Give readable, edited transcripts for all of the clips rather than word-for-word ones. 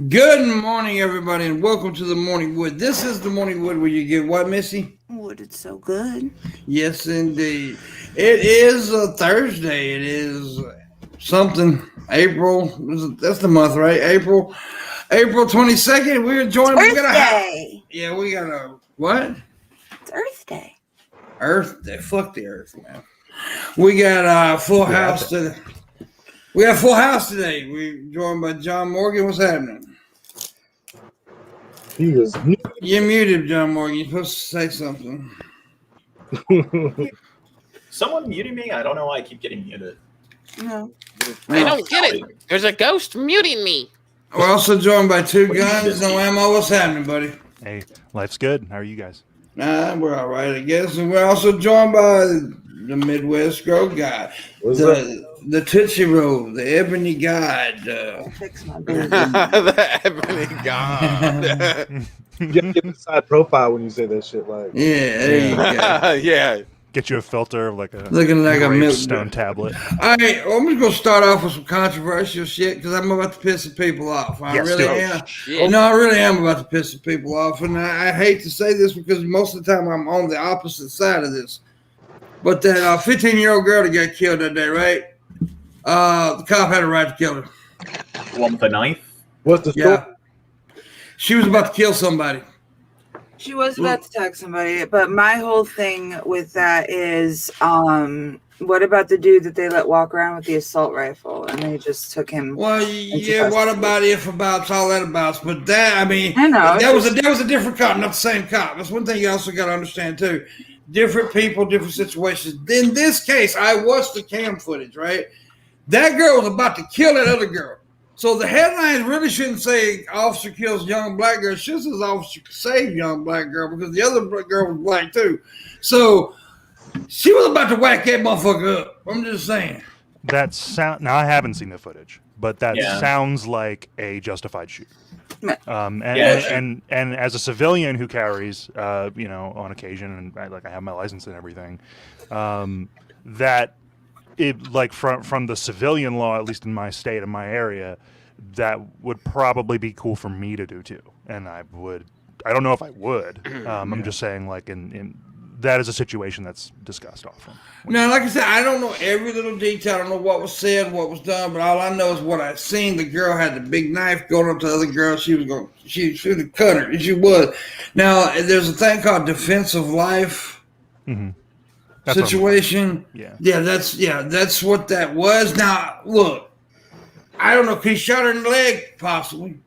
Good morning, everybody, and welcome to the Morning Wood. This is the Morning Wood where you get what, Missy? Wood, it's so good. Yes, indeed. It is a Thursday. It is something. April. That's the month, right? April 22nd. We're joined. It's We got Earth Day. Yeah, we got a what? It's Earth Day. Earth Day. Fuck the Earth, man. We got a full house today. We got a full house today. We're joined by John Morgan. What's happening? He was You're muted, John Morgan. You're supposed to say something. Someone muted me? I don't know why I keep getting muted. No. I don't get it. There's a ghost muting me. We're also joined by two What you guns, did, no ammo. What's happening, buddy? Hey, life's good. How are you guys? Nah, we're all right, I guess. And we're also joined by the Midwest Grow Guy, the Tootsie Roll, the Ebony Guide. Fix my beard. The ebony god. you gotta get the side profile when you say that shit. Like, Yeah, there you go. Yeah. Get you a filter of like a Looking like a milk stone tablet. All right, well, I'm just gonna start off with some controversial shit because I'm about to piss some people off. I Yes, really do it. am. Shit. No, I really am about to piss some people off, and I hate to say this because most of the time I'm on the opposite side of this. But that 15-year-old girl that got killed that day, right? The cop had a right to kill her. One with a knife? what's the story? Yeah, she was about to kill somebody. She was about to attack somebody, but my whole thing with that is, what about the dude that they let walk around with the assault rifle and they just took him? Well, yeah. What about if abouts, all that abouts? But that, I mean, I know, that was it's a different cop, not the same cop. That's one thing you also got to understand too. Different people, different situations. In this case, I watched the cam footage. Right, that girl was about to kill that other girl. So the headlines really shouldn't say officer kills young black girl. It should say officer saved young black girl because the other girl was black too. So she was about to whack that motherfucker up. I'm just saying. That sound. Now I haven't seen the footage, but that sounds like a justified shoot. And as a civilian who carries, on occasion, and I have my license and everything, that it like from the civilian law, at least in my state, in my area, that would probably be cool for me to do too. And I don't know if I would. I'm just saying, like in that is a situation that's discussed often. Now, like I said, I don't know every little detail. I don't know what was said, what was done, but all I know is what I seen. The girl had the big knife going up to the other girl. She should have cut her. She was. Now, there's a thing called defensive life situation. That's what that was. Now, look, I don't know. He shot her in the leg, possibly.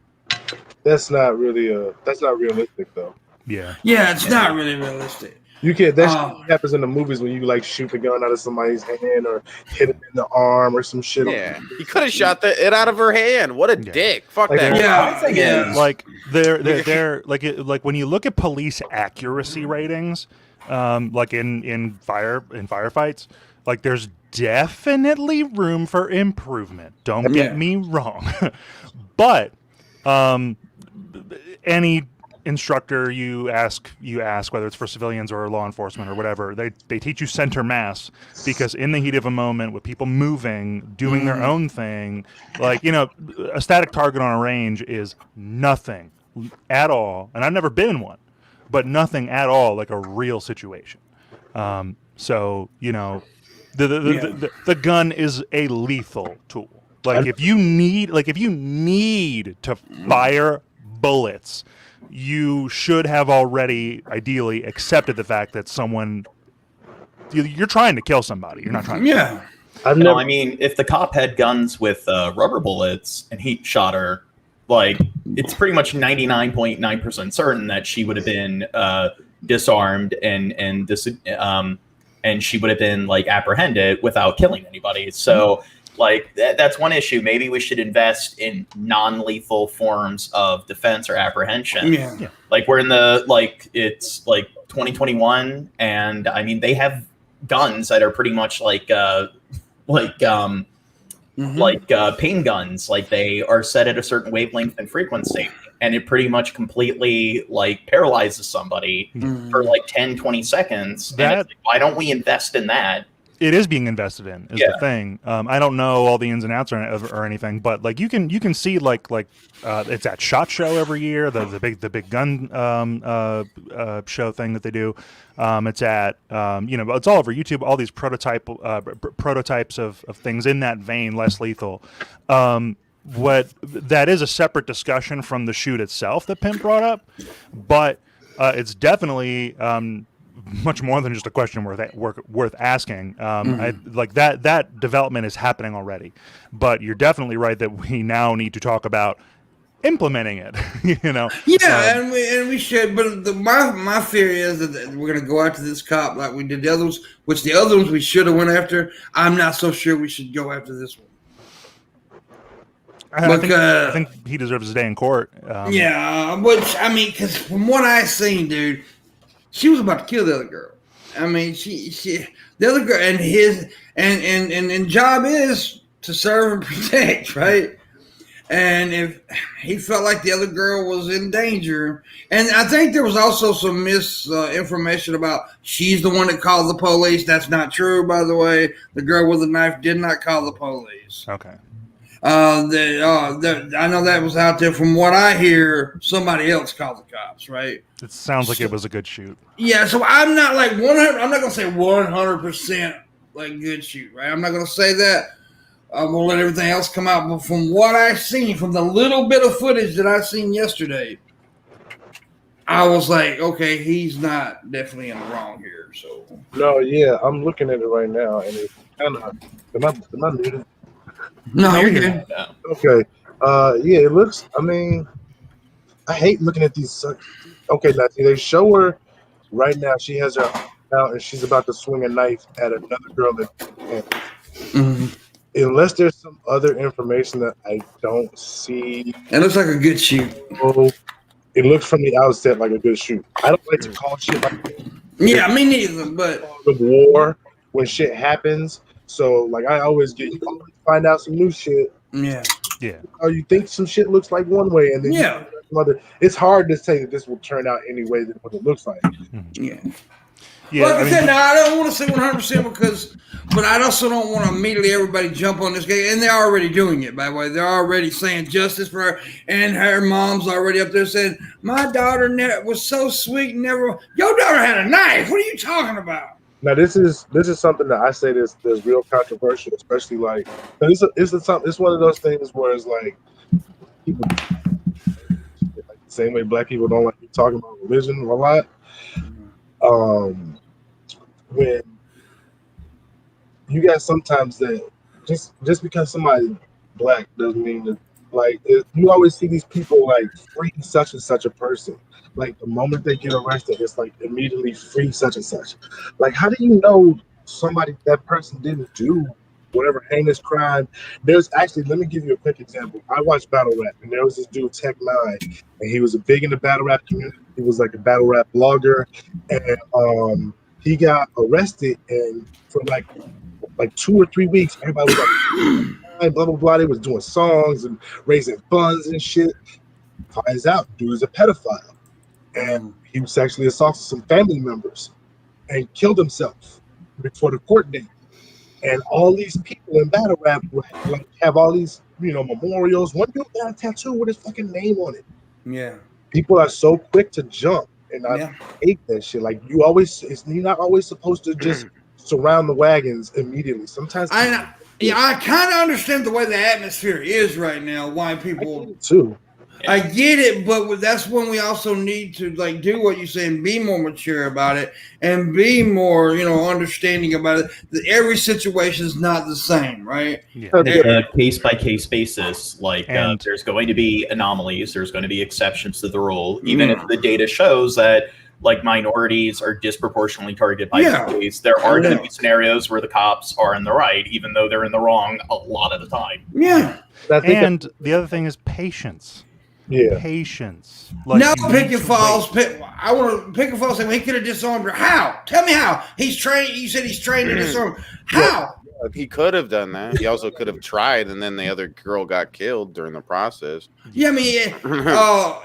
That's not realistic though. Yeah, it's not really realistic. You can't. That shit happens in the movies when you like shoot the gun out of somebody's hand or hit him in the arm or some shit. Yeah. He could have shot it out of her hand. What a dick. Fuck Like, that. Yeah. like they're like when you look at police accuracy ratings, like in firefights, like there's definitely room for improvement. Don't get me wrong, but any instructor you ask whether it's for civilians or law enforcement or whatever, they teach you center mass, because in the heat of a moment with people moving, doing their own thing, like, a static target on a range is nothing at all, and I've never been in one, but nothing at all like a real situation. So the gun is a lethal tool. Like if you need to fire bullets, you should have already, ideally, accepted the fact that you're trying to kill somebody. You're not trying to I mean, if the cop had guns with rubber bullets and he shot her, like, it's pretty much 99.9% certain that she would have been disarmed and she would have been, like, apprehended without killing anybody. So like that's one issue. Maybe we should invest in non-lethal forms of defense or apprehension. Yeah. Like we're in it's like 2021, and I mean they have guns that are pretty much like pain guns. Like they are set at a certain wavelength and frequency, and it pretty much completely like paralyzes somebody for like 10, 20 seconds. And it's like, why don't we invest in that? it is being invested in is the thing. I don't know all the ins and outs or anything, but like you can see like it's at SHOT Show every year, the big gun show thing that they do. It's at it's all over YouTube. All these prototypes of things in that vein, less lethal. What that is a separate discussion from the shoot itself that Pimp brought up, but it's definitely much more than just a question worth asking. Like that development is happening already, but you're definitely right that we now need to talk about implementing it. Yeah, and we should. But my fear is that we're gonna go after this cop like we did the others, which the other ones we should have went after. I'm not so sure we should go after this one. I think he deserves his day in court. Which I mean, because from what I seen, dude, she was about to kill the other girl. I mean, she the other girl, and his and job is to serve and protect, right? And if he felt like the other girl was in danger, and I think there was also some misinformation about she's the one that called the police. That's not true, by the way. The girl with the knife did not call the police. Okay. I know that was out there. From what I hear, somebody else called the cops, right? It sounds like it was a good shoot. Yeah, so I'm not like 100. I'm not gonna say 100% like good shoot, right? I'm not gonna say that. We'll let everything else come out. But from what I've seen, from the little bit of footage that I've seen yesterday, I was like, okay, he's not definitely in the wrong here. So no, yeah, I'm looking at it right now, and it's kind of. Am I muted? No, you're good. Okay. Yeah, it looks. I mean, I hate looking at these. Okay, now they show her right now. She has her out, and she's about to swing a knife at another girl. Unless there's some other information that I don't see. It looks like a good shoot. It looks from the outset like a good shoot. I don't like to call shit like that. Yeah, me neither. But the war when shit happens. So like I always find out some new shit. Yeah. Or you think some shit looks like one way, and then it's hard to say that this will turn out any way than what it looks like. Yeah. Like I said, now I don't want to say 100% but I also don't want to immediately everybody jump on this game, and they're already doing it. By the way, they're already saying justice for her, and her mom's already up there saying, "My daughter was so sweet, never. Your daughter had a knife. What are you talking about?" Now this is something that I say that's real controversial, especially like it's one of those things where it's like people like the same way black people don't like talking about religion a lot. When you got sometimes that just because somebody black doesn't mean that you always see these people like free such and such a person. Like the moment they get arrested, it's like immediately free such and such. Like, how do you know that person didn't do whatever heinous crime? There's actually, let me give you a quick example. I watched battle rap, and there was this dude Tech 9, and he was big in the battle rap community. He was like a battle rap blogger, and he got arrested, and for like 2 or 3 weeks, everybody was like, blah blah blah. They was doing songs and raising funds and shit. Finds out, dude is a pedophile. And he sexually assaulted some family members and killed himself before the court date. And all these people in battle rap would have all these, memorials. One dude got a tattoo with his fucking name on it. Yeah. People are so quick to jump, and I hate that shit. Like you're not always supposed to just surround the wagons immediately. Sometimes I kind of understand the way the atmosphere is right now. Why people too. I get it, but that's when we also need to do what you say and be more mature about it and be more, understanding about it. Every situation is not the same, right? Yeah. It's a case-by-case basis. There's going to be anomalies. There's going to be exceptions to the rule, even if the data shows that minorities are disproportionately targeted by police. There are going to be scenarios where the cops are in the right, even though they're in the wrong a lot of the time. Yeah. And the other thing is patience. Yeah. Patience. Pickett Falls. I want to Pickett Falls say he could have disarmed her. How? Tell me how. He's trained. You said he's trained to disarm. How? He could have done that. He also could have tried, and then the other girl got killed during the process. Yeah, I mean,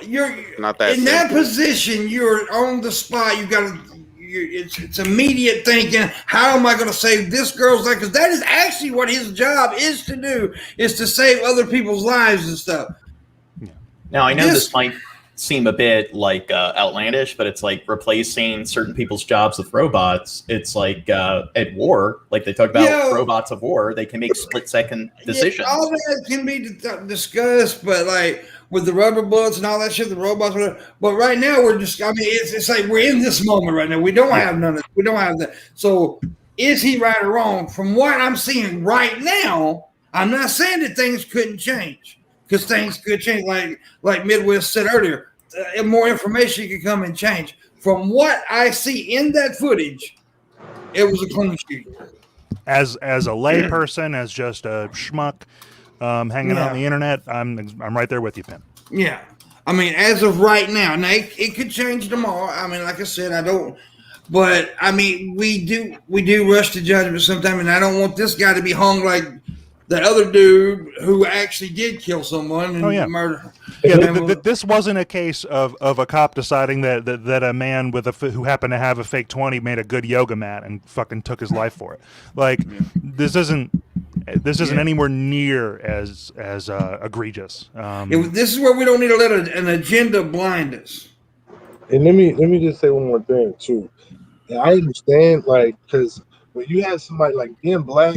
you're not that in that position. You're on the spot. You got to. it's immediate thinking. How am I going to save this girl's life? Because that is actually what his job is to do, is to save other people's lives and stuff. Now, I know this might seem a bit like outlandish, but it's like replacing certain people's jobs with robots. It's like at war, like they talk about robots of war, they can make split-second decisions. Yeah, all that can be discussed, but like with the rubber bullets and all that shit, the robots, whatever. But right now we're just, I mean, it's like we're in this moment right now. We don't have none of it. We don't have that. So is he right or wrong? From what I'm seeing right now, I'm not saying that things couldn't change, because things could change. Like Midwest said earlier, more information could come and change. From what I see in that footage, it was a clean sheet. As a layperson, as just a schmuck hanging on the internet, I'm right there with you, Pim. Yeah, I mean, as of right now, it could change tomorrow. I mean, like I said, I don't. But I mean, we do rush to judgment sometimes, and I don't want this guy to be hung like the other dude who actually did kill someone and murder. Yeah, this wasn't a case of a cop deciding that a man who happened to have a fake 20 made a good yoga mat and fucking took his life for it. Like this isn't anywhere near as egregious. This is where we don't need to let an agenda blind us. And let me just say one more thing too. And I understand, like, because when you have somebody like being black,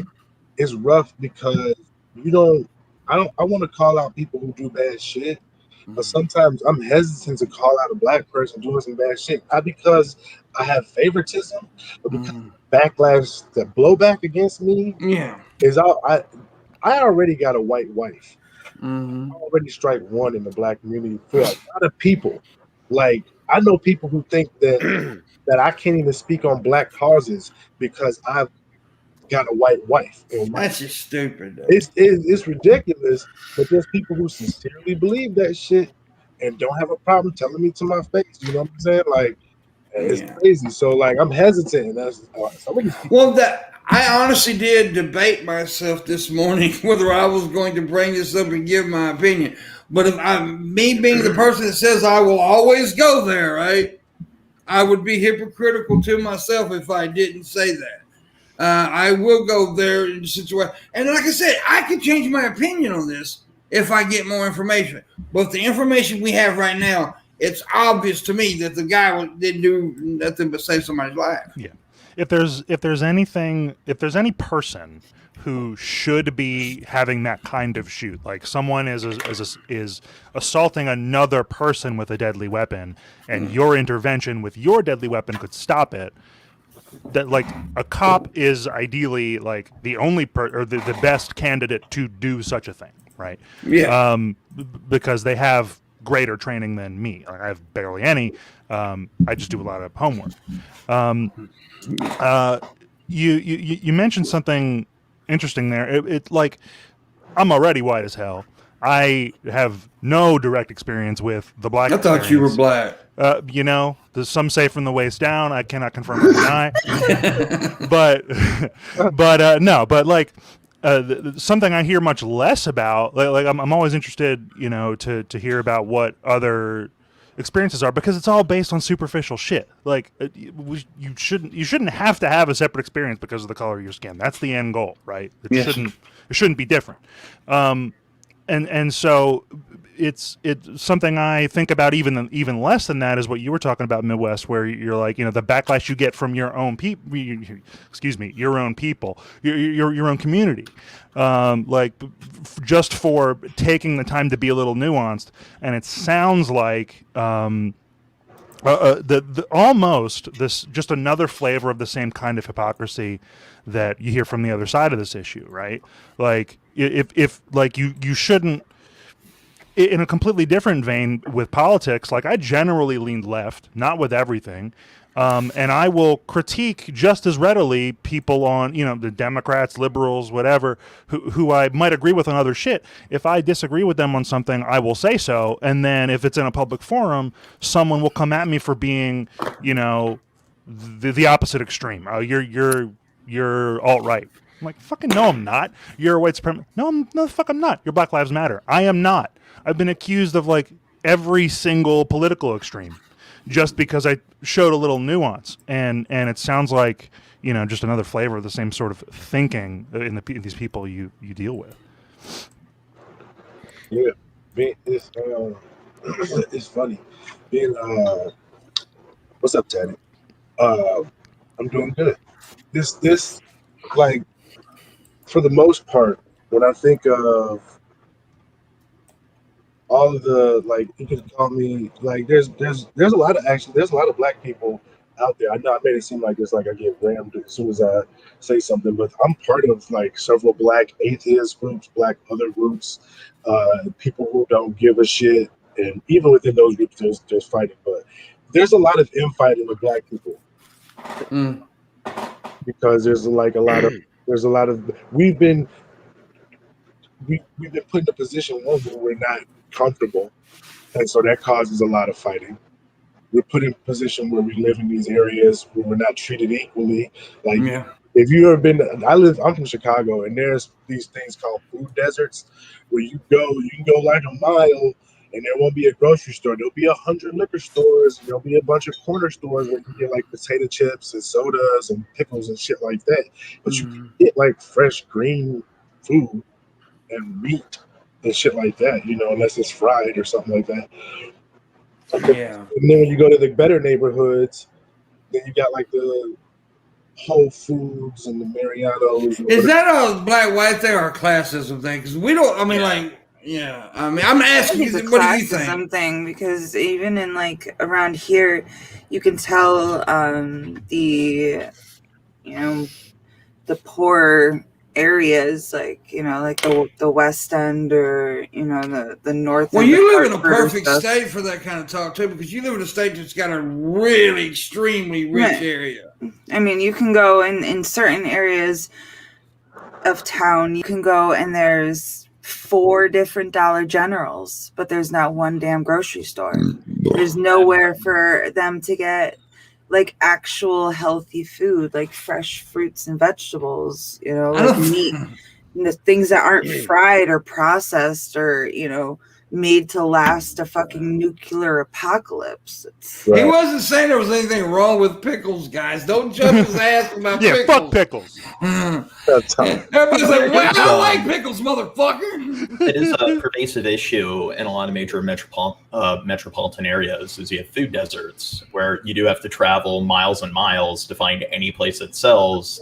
it's rough because I want to call out people who do bad shit, but sometimes I'm hesitant to call out a black person doing some bad shit, not because I have favoritism, but because backlash, the blowback against me is all. I already got a white wife. I already strike one in the black community for a lot of people. Like, I know people who think that I can't even speak on black causes because I've got a white wife. That's just stupid, though. It's ridiculous, but there's people who sincerely believe that shit and don't have a problem telling me to my face. You know what I'm saying? Like, it's crazy. So, like, I'm hesitant. I honestly did debate myself this morning whether I was going to bring this up and give my opinion. But if me being the person that says I will always go there, right? I would be hypocritical to myself if I didn't say that. I will go there in the situation. And like I said, I could change my opinion on this if I get more information. But the information we have right now, it's obvious to me that the guy didn't do nothing but save somebody's life. Yeah. If there's any person who should be having that kind of shoot, like someone is assaulting another person with a deadly weapon, and your intervention with your deadly weapon could stop it, that like a cop is ideally like the only or the best candidate to do such a thing, right? Yeah. Because they have greater training than me. Like, I have barely any. I just do a lot of homework. You mentioned something interesting there. It like, I'm already white as hell. I have no direct experience with the black. I thought you were black. Some say from the waist down. I cannot confirm or deny. but no. But like, something I hear much less about. Like I'm always interested, to hear about what other experiences are, because it's all based on superficial shit. Like, you shouldn't have to have a separate experience because of the color of your skin. That's the end goal, right? It shouldn't be different. And so it's something I think about even less than that is what you were talking about, Midwest, where you're like, the backlash you get from your own people, your own people, your own community, just for taking the time to be a little nuanced. And it sounds like almost this just another flavor of the same kind of hypocrisy that you hear from the other side of this issue, right? Like, if like you shouldn't, in a completely different vein with politics, like I generally leaned left, not with everything, and I will critique just as readily people on, the Democrats, liberals, whatever, who I might agree with on other shit. If I disagree with them on something, I will say so, and then if it's in a public forum, someone will come at me for being, the opposite extreme. You're alt-right. I'm like, fucking no, I'm not. You're a white supremacist. No, the fuck I'm not. Your Black Lives Matter. I am not. I've been accused of like every single political extreme. just because I showed a little nuance, and it sounds like just another flavor of the same sort of thinking in these people you deal with. Yeah, it's it's funny. Being what's up, Teddy? I'm doing good. This like for the most part, when I think of all of the you can call me there's a lot of there's a lot of black people out there. I know I made it seem like it's like I get rammed as soon as I say something, but I'm part of several black atheist groups, black other groups, people who don't give a shit, and even within those groups there's fighting, but there's a lot of infighting with black people because there's a lot of we've been put in a position where we're not comfortable, and so that causes a lot of fighting. We're put in a position where we live in these areas where we're not treated equally. If you ever been, I'm from Chicago, and there's these things called food deserts where you can go like a mile, and there won't be a grocery store. There'll be 100 liquor stores, and there'll be a bunch of corner stores where you get potato chips and sodas and pickles and shit like that. But you can get fresh green food and meat and shit like that, unless it's fried or something like that. Yeah. And then when you go to the better neighborhoods, then you got the Whole Foods and the Mariano's. Is that a black-white thing or a classism thing? Because we don't. I mean, I'm asking you. What do you think? Something because even in around here, you can tell the poor areas the West End or the North. Well, you live in a perfect state for that kind of talk too, because you live in a state that's got a really extremely rich area. I mean, you can go in certain areas of town. You can go and there's 4 different Dollar Generals, but there's not one damn grocery store. There's nowhere for them to get actual healthy food, fresh fruits and vegetables, meat, the things that aren't fried or processed or, made to last a fucking nuclear apocalypse. He wasn't saying there was anything wrong with pickles, guys. Don't jump his ass about pickles. Fuck pickles. Everybody's like, well, I don't like pickles, motherfucker. It is a pervasive issue in a lot of major metropolitan areas is you have food deserts where you do have to travel miles and miles to find any place that sells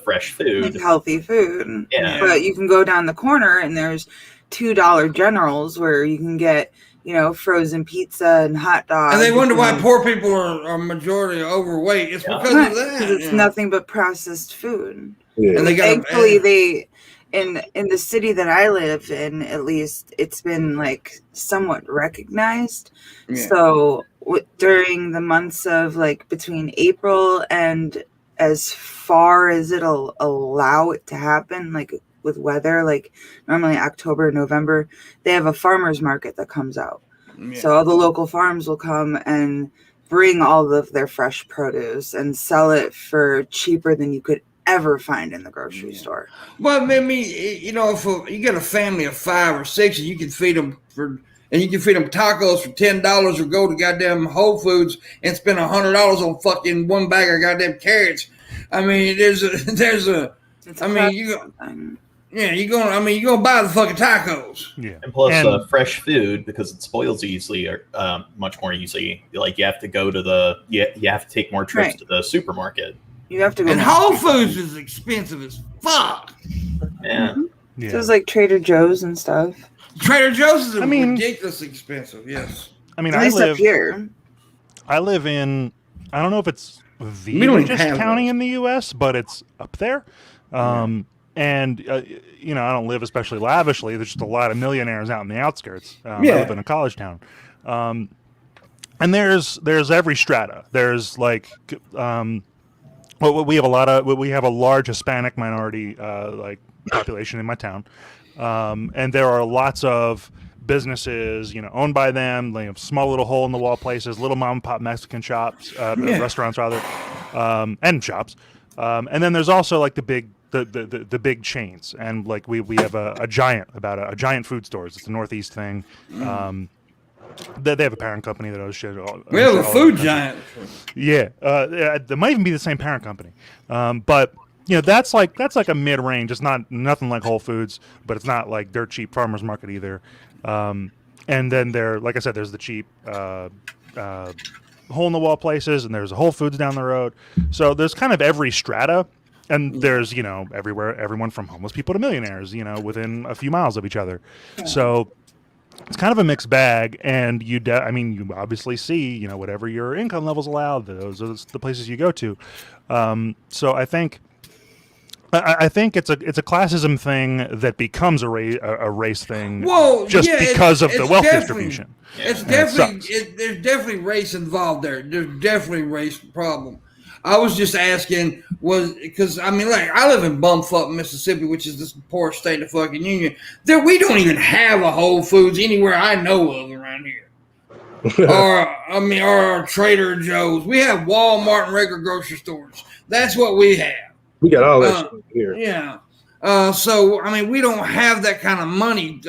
fresh food. Healthy food. Yeah. But you can go down the corner and there's $2 Generals where you can get, frozen pizza and hot dogs. And they wonder why poor people are majority overweight. It's because of that. Because it's nothing but processed food. Yeah. And thankfully, in the city that I live in, at least, it's been somewhat recognized. Yeah. So during the months of between April and as far as it'll allow it to happen, with weather, normally October, November, they have a farmer's market that comes out. Yeah. So all the local farms will come and bring all of their fresh produce and sell it for cheaper than you could ever find in the grocery store. Well, maybe, if you get a family of 5 or 6 and you can feed them tacos for $10 or go to goddamn Whole Foods and spend $100 on fucking one bag of goddamn carrots. I mean, you're gonna buy the fucking tacos. Yeah. And plus, fresh food, because it spoils easily, much more easily. You have to go to you have to take more trips to the supermarket. You have to go. And Whole Foods is expensive as fuck. Yeah. So it's Trader Joe's and stuff. Trader Joe's is ridiculously expensive. Yes. I mean, at least up here. I live in. I don't know if it's the richest county in the U.S., but it's up there. And, I don't live especially lavishly. There's just a lot of millionaires out in the outskirts. I live in a college town. And there's every strata. There's we have a large Hispanic minority population in my town. And there are lots of businesses, owned by them, small little hole in the wall places, little mom and pop Mexican shops, restaurants rather, and shops. And then there's also the big chains, and we have a giant food stores. It's a Northeast thing, They have a parent company that does shit. We have a food giant. Yeah, there might even be the same parent company. But that's like a mid range. It's nothing like Whole Foods, but it's not like dirt cheap farmers market either. And then like I said, there's the cheap hole in the wall places, and there's a Whole Foods down the road. So there's kind of every strata. And there's, everyone from homeless people to millionaires, within a few miles of each other. Yeah. So it's kind of a mixed bag. And you obviously see, whatever your income levels allow, those are the places you go to. So I think it's a classism thing that becomes a race thing. Because of the wealth distribution. It's definitely there's definitely race involved there. There's definitely race problem. I was just asking, because I live in bumfuck Mississippi, which is this poor state of the fucking union. There, we don't even have a Whole Foods anywhere I know of around here, or Trader Joe's. We have Walmart and regular grocery stores. That's what we have. We got all that shit here. Yeah. So we don't have that kind of money.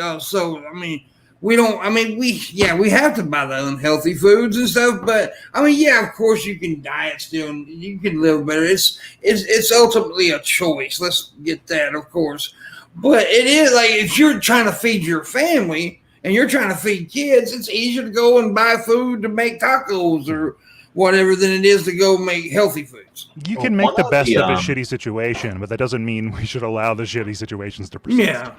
We don't. We have to buy the unhealthy foods and stuff. But of course you can diet still, and you can live better. It's ultimately a choice. Let's get that, of course. But it is like if you're trying to feed your family and you're trying to feed kids, it's easier to go and buy food to make tacos or whatever than it is to go make healthy foods. You can make the best of a shitty situation, but that doesn't mean we should allow the shitty situations to persist. Yeah.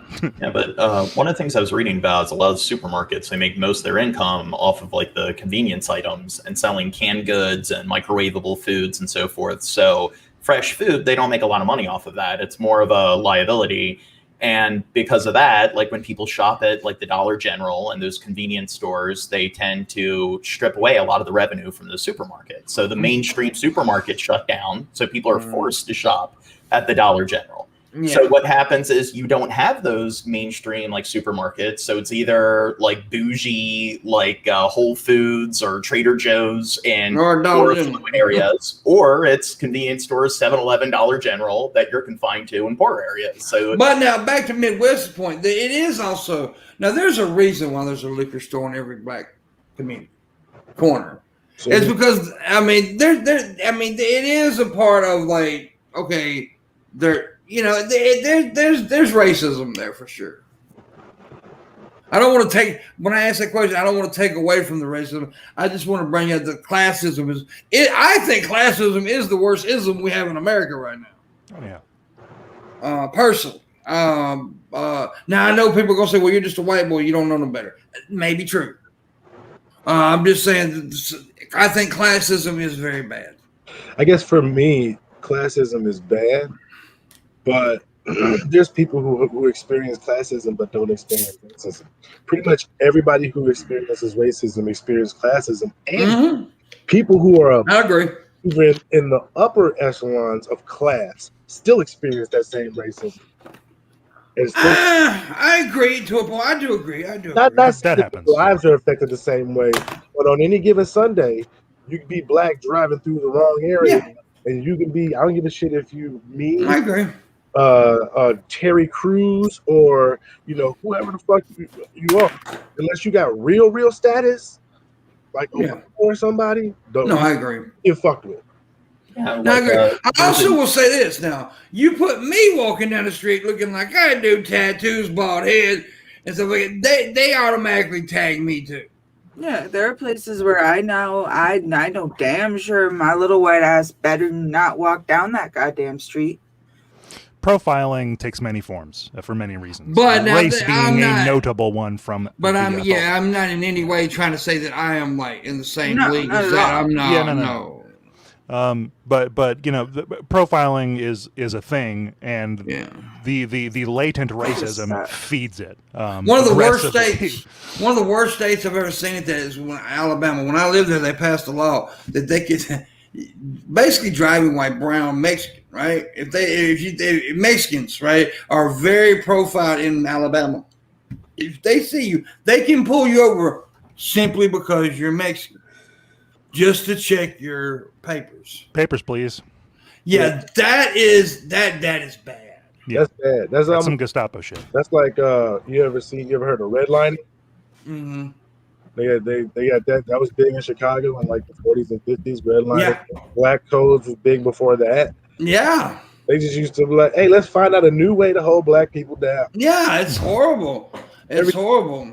But one of the things I was reading about is a lot of supermarkets, they make most of their income off of like the convenience items and selling canned goods and microwavable foods and so forth. So fresh food, they don't make a lot of money off of that. It's more of a liability. And because of that, like when people shop at like the Dollar General and those convenience stores, they tend to strip away a lot of the revenue from the supermarket. So the mainstream supermarket shut down. So people are forced to shop at the Dollar General. Yeah. So what happens is you don't have those mainstream like supermarkets. So it's either like bougie, like Whole Foods or Trader Joe's and or affluent areas, or it's convenience stores, 7-Eleven, Dollar General that you're confined to in poor areas. So, but now back to Midwest's point, it is also now there's a reason why there's a liquor store in every black community corner. So, it's because it is a part of like there's racism there for sure. I don't want to take when I ask that question. I don't want to take away from the racism. I just want to bring up that classism is. I think classism is the worst ism we have in America right now. Oh yeah. Personally, now I know people are gonna say, "Well, you're just a white boy. You don't know no better." Maybe true. I'm just saying that I think classism is very bad. I guess for me, classism is bad. But there's people who experience classism but don't experience racism. Pretty much everybody who experiences racism experiences classism. And people who are I agree. Even in the upper echelons of class still experience that same racism. I agree to a point. I do agree. That happens. Lives are affected the same way. But on any given Sunday, you can be black driving through the wrong area. Yeah. And you can be, I don't give a shit if you me. I agree. Terry Crews or whoever the fuck you are, unless you got real status, like or somebody. I agree. Get fucked with. Yeah, I agree. I also will say this now: you put me walking down the street looking like I do, tattoos, bald head, and stuff like that, they automatically tag me too. Yeah, there are places where I know damn sure my little white ass better not walk down that goddamn street. Profiling takes many forms for many reasons. But race being a notable one from. But I'm not in any way trying to say that I am like in the same league as that. I'm not. Yeah, no. But profiling is a thing, and the latent racism feeds it. One of the worst states I've ever seen it that is Alabama. When I lived there, they passed a law that they could basically driving white, brown, Mexican, right? If Mexicans, right, are very profiled in Alabama. If they see you, they can pull you over simply because you're Mexican. Just to check your papers. Papers, please. Yeah, that is bad. Yeah. That's bad. That's some Gestapo shit. That's like you ever heard of redlining? Mm-hmm. They got that. That was big in Chicago in like the 40s and 50s. Redlining, Yeah. black codes was big before that. Yeah. They just used to be like, hey, let's find out a new way to hold black people down. Yeah, it's horrible. It's horrible.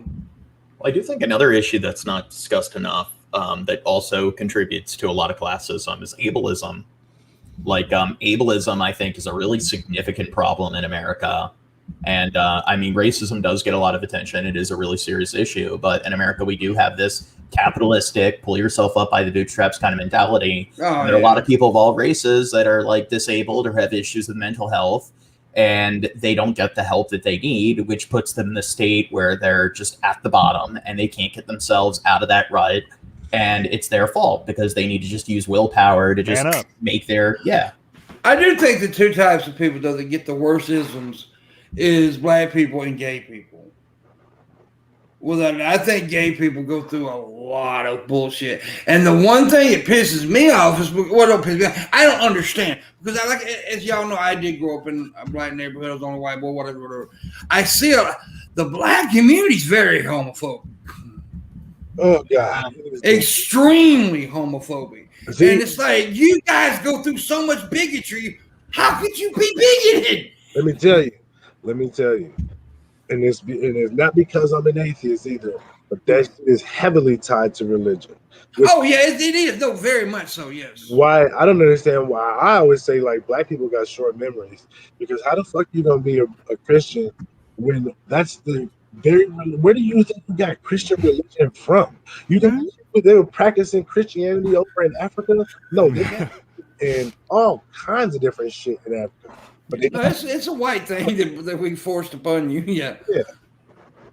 Well, I do think another issue that's not discussed enough that also contributes to a lot of classism is ableism. Like ableism, I think, is a really significant problem in America. And I mean, racism does get a lot of attention. It is a really serious issue. But in America, we do have this capitalistic, pull yourself up by the bootstraps kind of mentality. There are a lot of people of all races that are like disabled or have issues with mental health, and they don't get the help that they need, which puts them in a state where they're just at the bottom and they can't get themselves out of that rut. And it's their fault because they need to just use willpower to just make their, I do think the two types of people, though, that get the worst isms is black people and gay people. Well, I think gay people go through a lot of bullshit. And the one thing that pisses me off is, what don't piss me off, I don't understand. Because I like, as y'all know, I did grow up in a black neighborhood. I was on a white boy, whatever. I see the black community is very homophobic. Oh, God. Extremely homophobic. See? And it's like, you guys go through so much bigotry. How could you be bigoted? Let me tell you. And it's not because I'm an atheist either, but that is heavily tied to religion. Oh, yeah, it is. No, very much so, yes. Why? I don't understand why. I always say, like, black people got short memories. Because how the fuck you going to be a Christian when that's the where do you think you got Christian religion from? You think they were practicing Christianity over in Africa? No, they got and all kinds of different shit in Africa. But it's a white thing that we forced upon you. Yeah.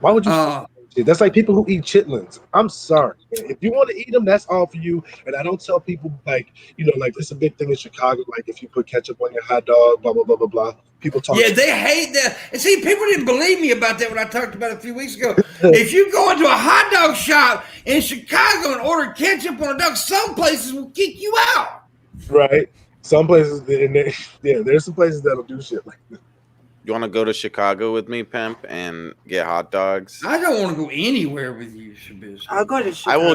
Why would you? That's like people who eat chitlins. I'm sorry, man. If you want to eat them, that's all for you. And I don't tell people like it's a big thing in Chicago. Like if you put ketchup on your hot dog, blah blah blah blah blah. People talk. Yeah, they hate that. And see, people didn't believe me about that when I talked about it a few weeks ago. If you go into a hot dog shop in Chicago and order ketchup on a dog, some places will kick you out. Right. Some places, there's some places that'll do shit like that. You want to go to Chicago with me, Pimp, and get hot dogs? I don't want to go anywhere with you, Shabisky. I'll go to Chicago.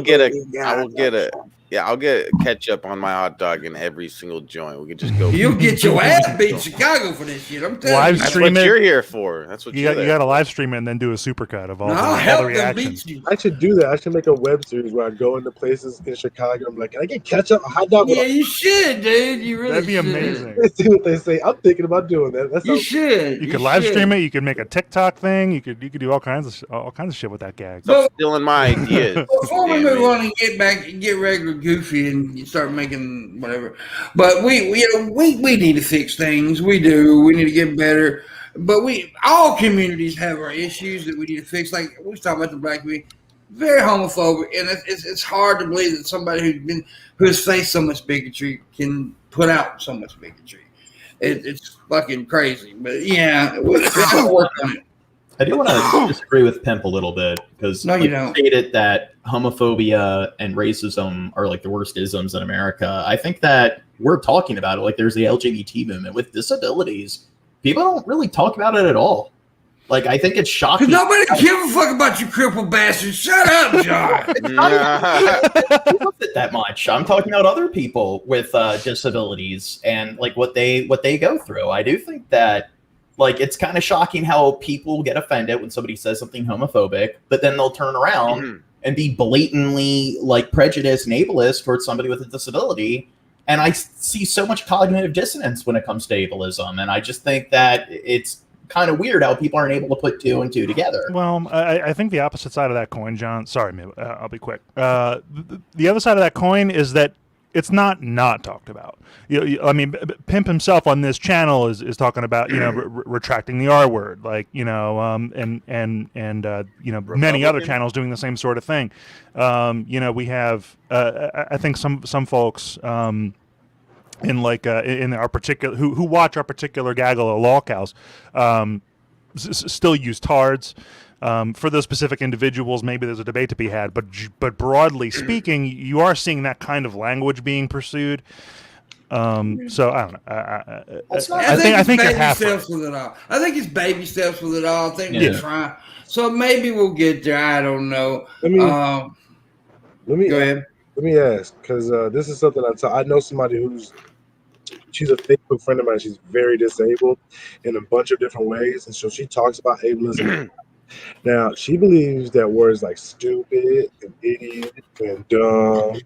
I'll get ketchup on my hot dog in every single joint. We could just go. You'll get your ass beat in Chicago for this shit. I'm telling you. That's what you're here for. That's what you got to live stream it and then do a supercut of all the reactions. I should do that. I should make a web series where I go into places in Chicago. I'm like, can I get ketchup, a hot dog? Yeah, you should, dude. You really That'd be should. amazing. Let's see what they say. I'm thinking about doing that. You should. You could live stream it. You could make a TikTok thing. You could do all kinds of shit with that gag. Stop stealing my ideas. Before we move on and get regular goofy and you start making whatever, but we need to fix things. We do. We need to get better. But all communities have our issues that we need to fix. Like we was talking about the black community, very homophobic, and it's hard to believe that somebody who has faced so much bigotry can put out so much bigotry. It's fucking crazy. But yeah, we'll work on it. I do want to disagree with Pimp a little bit because you don't. Stated that homophobia and racism are like the worst isms in America. I think that we're talking about it like there's the LGBT movement with disabilities. People don't really talk about it at all. Like I think it's shocking. Because nobody gives a fuck about you crippled bastard. Shut up, John. It's not even that much. I'm talking about other people with disabilities and like what they go through. I do think that. Like, it's kind of shocking how people get offended when somebody says something homophobic, but then they'll turn around and be blatantly, like, prejudiced and ableist towards somebody with a disability. And I see so much cognitive dissonance when it comes to ableism. And I just think that it's kind of weird how people aren't able to put two and two together. Well, I think the opposite side of that coin, John, sorry, I'll be quick. The other side of that coin is that it's not talked about. I mean, Pimp himself on this channel is talking about retracting the R word, like and many other channels doing the same sort of thing. We have I think some folks in our particular who watch our particular gaggle of lolcows still use tards. For those specific individuals, maybe there's a debate to be had, but broadly speaking, you are seeing that kind of language being pursued. So I don't know. I think you're baby half right. steps with it all. I think it's baby steps with it all. I think Yeah. we're trying. So maybe we'll get there. I don't know. Let me Go ahead. Let me ask, because this is something I know somebody she's a Facebook friend of mine. She's very disabled in a bunch of different ways, and so she talks about ableism. Now, she believes that words like stupid and idiot and dumb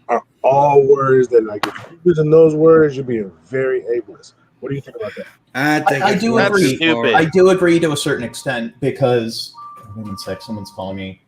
are all words that, like, if you're using those words, you're being very ableist. What do you think about that? I do agree. Stupid. I do agree to a certain extent because, wait a sec, someone's calling me.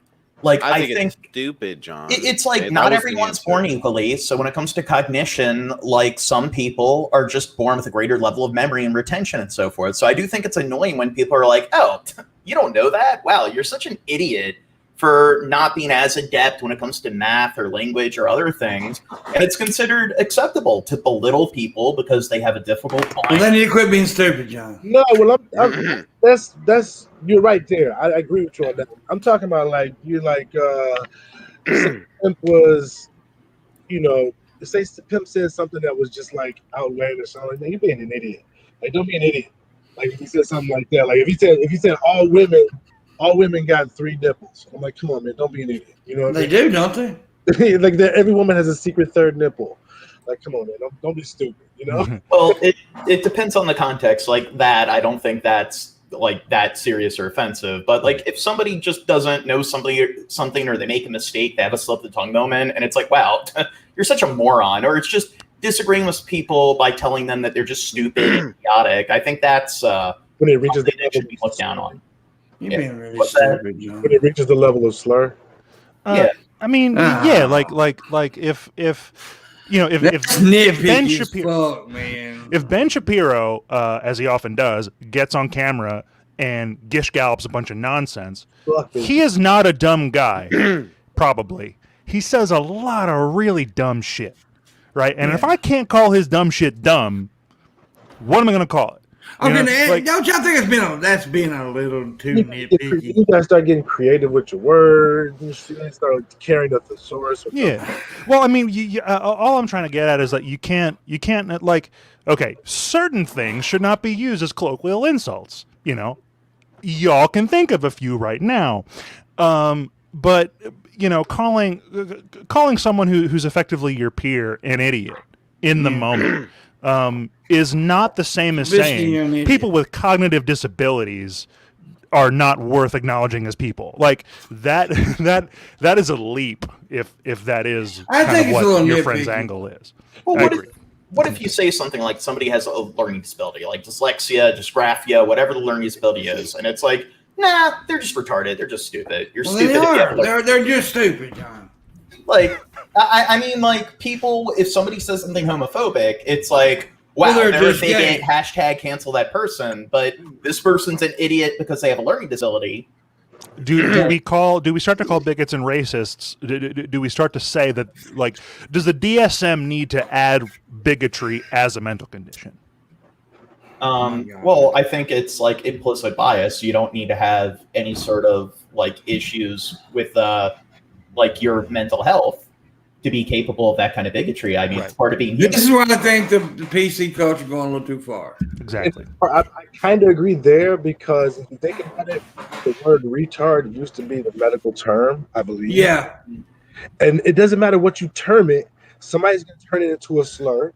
Like, I think it's stupid, John. It's like That not was the everyone's answer. born equally. So when it comes to cognition, like some people are just born with a greater level of memory and retention and so forth. So I do think it's annoying when people are like, "Oh, you don't know that? Wow, you're such an idiot for not being as adept when it comes to math or language or other things." And it's considered acceptable to belittle people because they have a difficult time. Well, then you quit being stupid, John. No, well, that's you're right there. I agree with you on that. I'm talking about like you're like Pimp was, say Pimp said something that was just like outlandish. I'm like, man, you're being an idiot. Like, don't be an idiot. Like if he said something like that. Like if he said all women got 3 nipples. I'm like, come on, man, don't be an idiot. You know what They do, don't they? Like every woman has a secret 3rd nipple. Like, come on, man, don't be stupid. You know? Well, it depends on the context. Like that, I don't think that's like that serious or offensive. But like if somebody just doesn't know something or they make a mistake, they have a slip of the tongue moment, and it's like, wow, you're such a moron, or it's just disagreeing with people by telling them that they're just stupid and idiotic. I think that's when it reaches the that should be looked down on. You're being really stupid, John. When it reaches the level of slur. Yeah, I mean, yeah, like if Ben Shapiro, fuck, man. if Ben Shapiro, as he often does, gets on camera and gish gallops a bunch of nonsense, he is not a dumb guy. Probably, he says a lot of really dumb shit, right? And if I can't call his dumb shit dumb, what am I going to call it? Okay, don't y'all think that's being a little too nitpicky? You guys start getting creative with your words. You start carrying a thesaurus. Yeah. Well, I mean, all I'm trying to get at is that you can't like, okay, certain things should not be used as colloquial insults. Y'all can think of a few right now, but calling someone who's effectively your peer an idiot in the moment. Is not the same as saying people with cognitive disabilities are not worth acknowledging as people. Like that is a leap if that is kind of what your friend's angle is. Well, what if you say something like somebody has a learning disability, like dyslexia, dysgraphia, whatever the learning disability is, and it's like, nah, they're just retarded, they're just stupid. You're stupid. They're just stupid, John. Like, I mean, like, people, if somebody says something homophobic, it's like, wow, they're a bigot, hashtag cancel that person, but this person's an idiot because they have a learning disability. Do we start to call bigots and racists? Do we start to say that, like, does the DSM need to add bigotry as a mental condition? Well, I think it's like implicit bias. You don't need to have any sort of like issues with like your mental health to be capable of that kind of bigotry. I mean, It's part of being human. This is why I think the PC culture going a little too far. Exactly. I kind of agree there because if you think about it, the word retard used to be the medical term, I believe. Yeah. And it doesn't matter what you term it, somebody's going to turn it into a slur.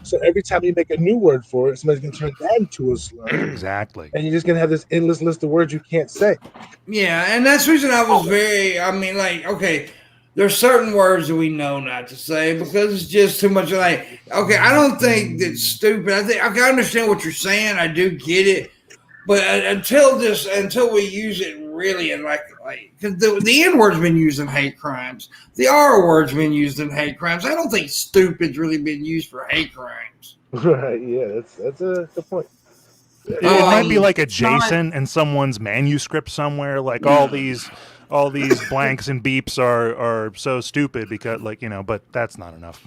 So every time you make a new word for it, somebody's going to turn that into a slur. Exactly. And you're just going to have this endless list of words you can't say. Yeah, and that's the reason I was okay, there's certain words that we know not to say because it's just too much. Like, okay, I don't think that's stupid. I understand what you're saying. I do get it, but until we use it really in because the N word's been used in hate crimes, the R word's been used in hate crimes. I don't think stupid's really been used for hate crimes. Right? Yeah, that's a good point. It might be like adjacent in someone's manuscript somewhere, like all these blanks and beeps are so stupid because but that's not enough.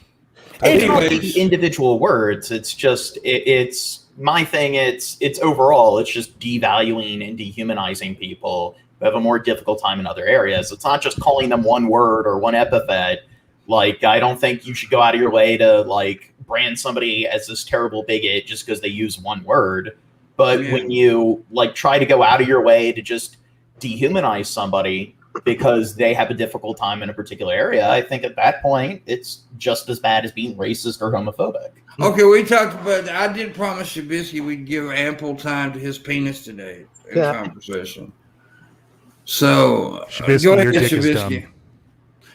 It's not the individual words. It's just it's my thing. It's overall. It's just devaluing and dehumanizing people who have a more difficult time in other areas. It's not just calling them one word or one epithet. Like, I don't think you should go out of your way to like brand somebody as this terrible bigot just because they use one word. But when you like try to go out of your way to just dehumanize somebody because they have a difficult time in a particular area, I think at that point it's just as bad as being racist or homophobic. Okay, we talked about. I did promise Shabisky we'd give ample time to his penis today in conversation. So Shabisky, go ahead, your dick is Shabisky. dumb.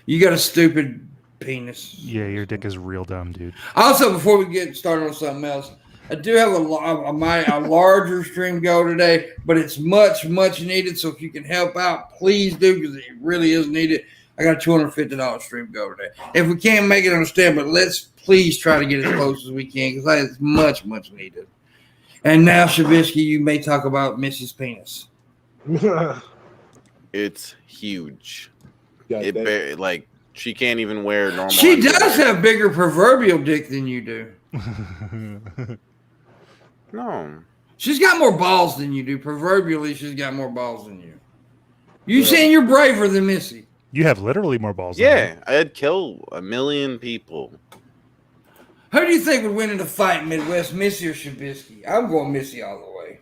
You got a stupid penis. Yeah, your dick is real dumb, dude. Also, before we get started on something else, I do have a larger stream goal today, but it's much needed. So if you can help out, please do, because it really is needed. I got a $250 stream goal today. If we can't make it, understand, but let's please try to get as close as we can, because it's much needed. And now, Shabisky, you may talk about Missy's penis. It's huge. Yeah, Like, she can't even wear normal. She does have bigger proverbial dick than you do. No. She's got more balls than you do. Proverbially, she's got more balls than you. You saying you're braver than Missy? You have literally more balls. Yeah, I'd kill 1 million people. Who do you think would win in the fight, Midwest, Missy or Shabisky? I'm going Missy all the way.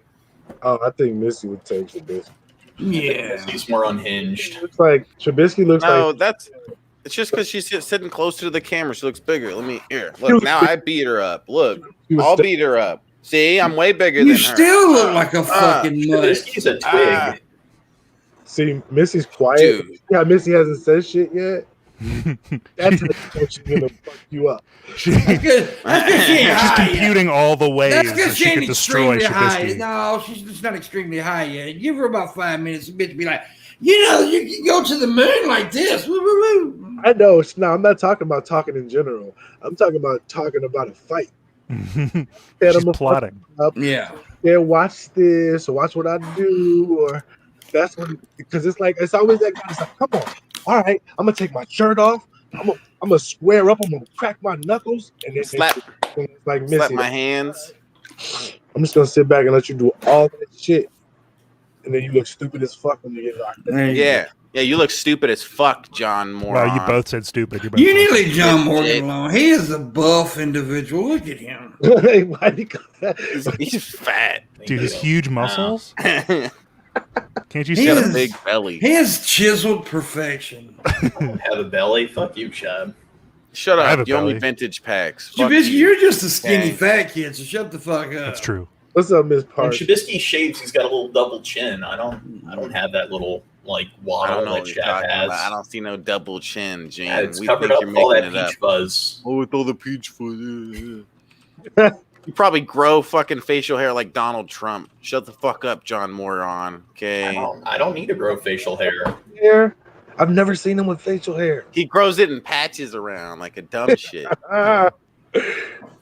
Oh, I think Missy would take Shabisky. Yeah. He's more unhinged. Looks like Shabisky looks No, like. it's just because she's sitting closer to the camera. She looks bigger. Look, now I beat her up. Look, I'll beat her up. See, I'm way bigger than her. You still look like a fucking nut. He's a twig. See, Missy's quiet. Dude. Yeah, Missy hasn't said shit yet. That's how she's gonna fuck you up. She's She's computing all the ways That's that because she she could ain't destroy extremely high. Shabisky. No, she's just not extremely high yet. Give her about 5 minutes. The bitch be like, you can go to the moon like this. Woo, woo, woo. I know. No, I'm not talking about talking in general. I'm talking about a fight. She's plotting. Yeah. Yeah, watch this or watch what I do, or that's when, because it's always that guy. It's like, come on, all right, I'm gonna take my shirt off. I'm gonna square up. I'm gonna crack my knuckles and then Slap Missy. my hands. I'm just gonna sit back and let you do all that shit, and then you look stupid as fuck when you get locked up. Yeah, you look stupid as fuck, John Moron. Well, you both said stupid. You're both You need to wrong. leave John Morgan alone. He is a buff individual. Look at him. Why do you call that? He's fat. Dude, his huge muscles. Can't you He's see got them? a big belly. He has chiseled perfection. Have a belly? Fuck you, Chad. Shut I have a up. You owe me belly. vintage packs. Fuck Shabisky, you. you're just a skinny Okay. fat kid, so shut the fuck up. That's true. What's up, Miss When Park? Shabisky shaves, he's got a little double chin. I don't have that little like I waddle don't know that what you're Chad talking has. about. I don't see no double chin, Gene. Yeah, it's We covered think up you're with all making that it peach up. fuzz. Oh, with all the peach fuzz. You probably grow fucking facial hair like Donald Trump. Shut the fuck up, John Moron. Okay. I don't need to grow facial hair. Hair? I've never seen him with facial hair. He grows it in patches around like a dumb shit.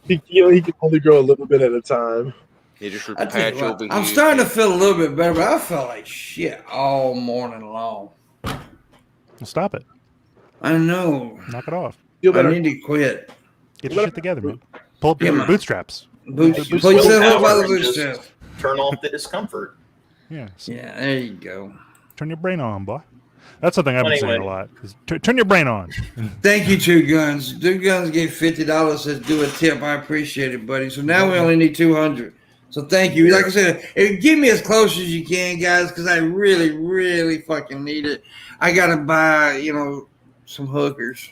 He can only grow a little bit at a time. He just I tell you perpetual what, I'm behavior. starting to feel a little bit better, but I felt like shit all morning long. Well, stop it. I know. Knock it off. Feel I better. need to quit. Get your shit together, man. Pull up Yeah, your man. bootstraps. Boots, Use pull yourself up by willpower the and just bootstrap. Turn off the discomfort. Yeah. Yeah, there you go. Turn your brain on, boy. That's something I've been saying Anyway. a lot. Is turn your brain on. Thank you, Two Guns. Two Guns gave $50. Says do a tip. I appreciate it, buddy. So now we only need 200. So thank you. Like I said, get me as close as you can, guys, because I really fucking need it. I gotta buy, some hookers.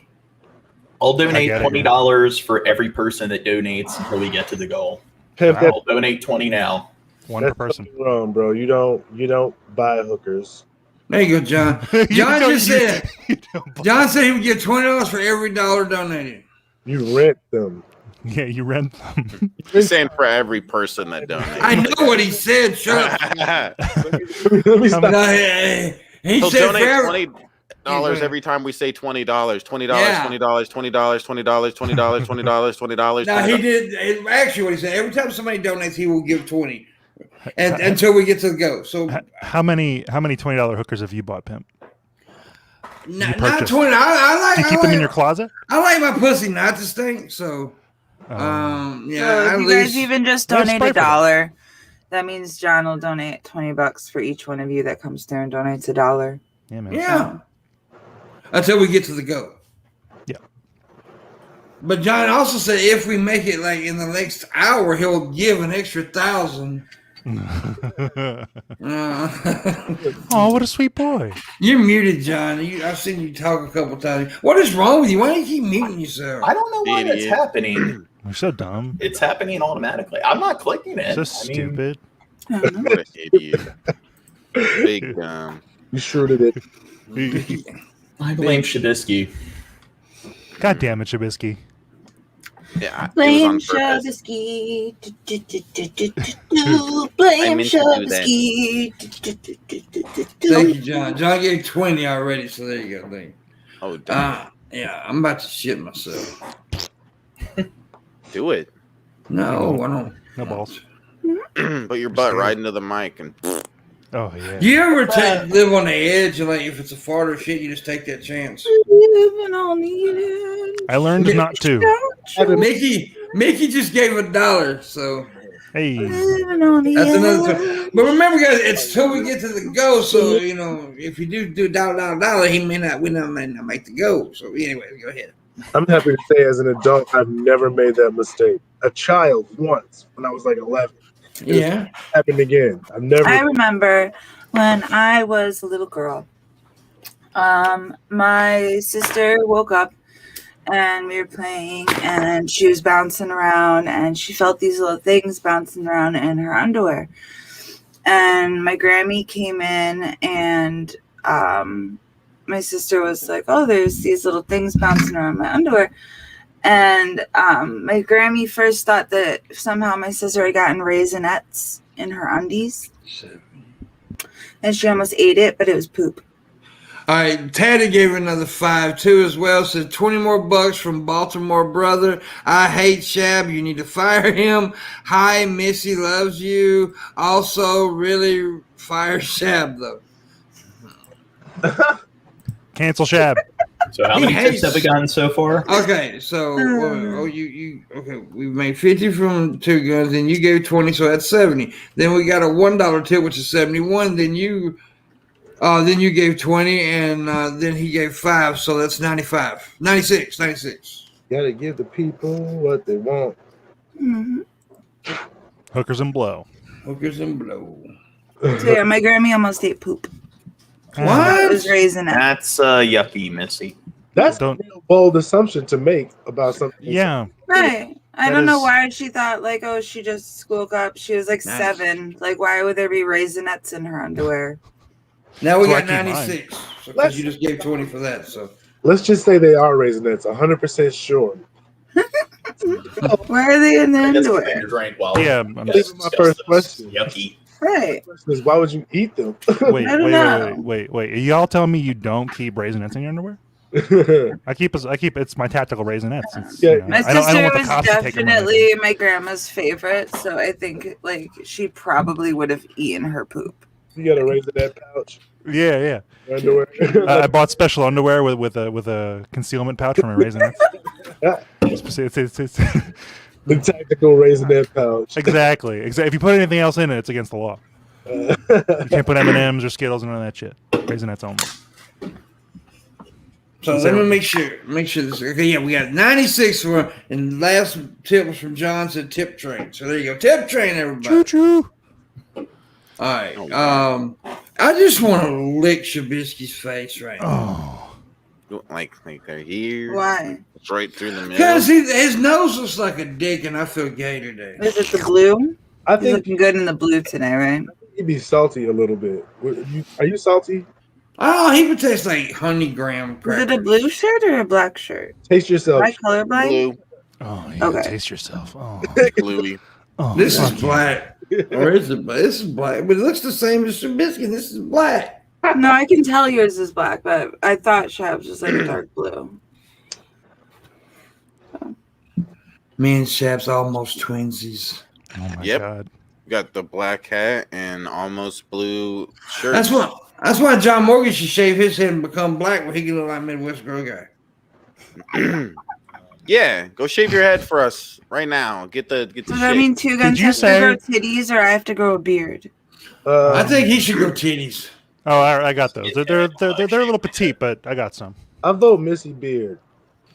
I'll I donate get it, $20 for every person that donates until we get to the goal. Pimp, Wow. I'll donate 20 now. One per that's person. wrong, bro. You don't buy hookers. There you go, John. You John don't- just you- said. you don't buy- John said he would get $20 for every dollar donated. You rent them. Yeah, you rent them. You're saying for every person that donates. I know what he said. Shut up. Let me stop. No, he He'll said for donate every. $20 every time we say $20. $20, Yeah. $20, $20, $20, $20, $20, $20. No, he did. Actually, what he said, every time somebody donates, he will give 20, and until we get to the go. So How many $20 hookers have you bought, Pimp? not purchased? 20. I like. Do you keep them in your closet? I like my pussy not to stink. So, So yeah. if At you least guys even just Yeah, donate spray for $1, that means John will donate $20 for each one of you that comes through and donates $1. Yeah, man. yeah. Until we get to the go. Yeah. But John also said if we make it like in the next hour, he'll give an extra 1,000. Oh, what a sweet boy! You're muted, John. I've seen you talk a couple times. What is wrong with you? Why do you keep muting yourself? I don't know why Idiot. it's happening. You're so dumb. It's happening automatically. I'm not clicking it. So stupid. What an idiot. Big dumb. You sure did it. I blame Shabisky. God damn it, Shabisky. Yeah, Blame it was on purpose. Shabisky. I Blame meant to do that. Shabisky. Thank you, John. John gave 20 already, so there you go. Thank you. Oh, damn. Yeah, I'm about to shit myself. Do it. No, I don't. No balls. Put your butt right into the mic and Oh yeah. You ever live on the edge and like if it's a fart or shit, you just take that chance? Living on the edge. I learned not to. Mickey just gave $1, so Hey. Living on the that's edge. another time. But remember, guys, it's till we get to the go. So you know, if you do $, he may not make the go. So anyway, go ahead. I'm happy to say, as an adult, I've never made that mistake. A child once, when I was like 11. Yeah. Happened again. I've never. I remember when I was a little girl. My sister woke up and we were playing and she was bouncing around and she felt these little things bouncing around in her underwear. And my Grammy came in and my sister was like, oh, there's these little things bouncing around my underwear. And my Grammy first thought that somehow my sister had gotten Raisinets in her undies. And she almost ate it, but it was poop. All right, Taddy gave another 5 too as well. Said 20 more bucks from Baltimore brother. I hate Shab. You need to fire him. Hi, Missy loves you. Also, really fire Shab though. Cancel Shab. So how many tips have we gotten so far? Okay, so okay, we made 50 from 2 guns, then you gave 20, so that's 70. Then we got a $1 tip, which is 71. Then you gave 20, and then he gave 5, so that's 95, 96. Gotta give the people what they want. Mm-hmm. Hookers and blow. Hookers and blow. So yeah, my Grammy almost ate poop. What? It was Raisinets. That's yucky, Missy. That's Don't- a real bold assumption to make about something. Yeah. Right. I That don't know is- why she thought like, oh, she just woke up. She was like Nice. 7. Like, why would there be Raisinets in her underwear? Now we So I got keep 96, because you just gave 20 for that. So Let's just say they are Raisinets. 100% sure. Why are they in the I guess underwear? your drink while Yeah. This is my first question. Yucky. Right. The question is, why would you eat them? Wait, I don't know. wait. Are y'all telling me you don't keep Raisinets in your underwear? I keep it's my tactical Raisinets. It's, Yeah. you know, My I don't sister want the was cops to take them or anything. definitely my grandma's favorite, so I think like she probably would have eaten her poop. You got a Raisinette pouch. Yeah. Underwear. I bought special underwear with a concealment pouch for my Raisinets. It's The tactical Raisinette pouch. exactly. If you put anything else in it, it's against the law. You can't put M&Ms or Skittles and none of that shit. Raisinets only. So let me make sure this. Okay, yeah, we got 96 for, and last tip was from John, said tip train. So there you go, tip train, everybody. Choo choo. All right. I just want to lick Shabisky's face right now. Oh, like they're here. Why? Straight through the middle. Because his nose looks like a dick, and I feel gay today. Is it the blue? I He's think looking good in the blue today, right? he'd be salty a little bit. Are you salty? Oh, he would taste like honey graham Is it a crackers. blue shirt or a black shirt? Taste yourself. Am I colorblind? Blue, oh, you Okay. taste yourself. Oh, bluey. oh This is fuck you. black. Or is it black? This is black, but it looks the same as Shabisky. This is black. No, I can tell yours is black, but I thought Shab's was like a dark blue. Me and Shab's almost twinsies. Oh my Yep. god. Got the black hat and almost blue shirt. That's why John Morgan should shave his head and become black, where he can look like Midwest girl guy. Yeah, go shave your head for us right now. Get the Does that mean Two Guns you has say- to grow titties or I have to grow a beard? I think he should go titties. Oh, I got those. They're a little petite, but I got some. I vote Missy Beard.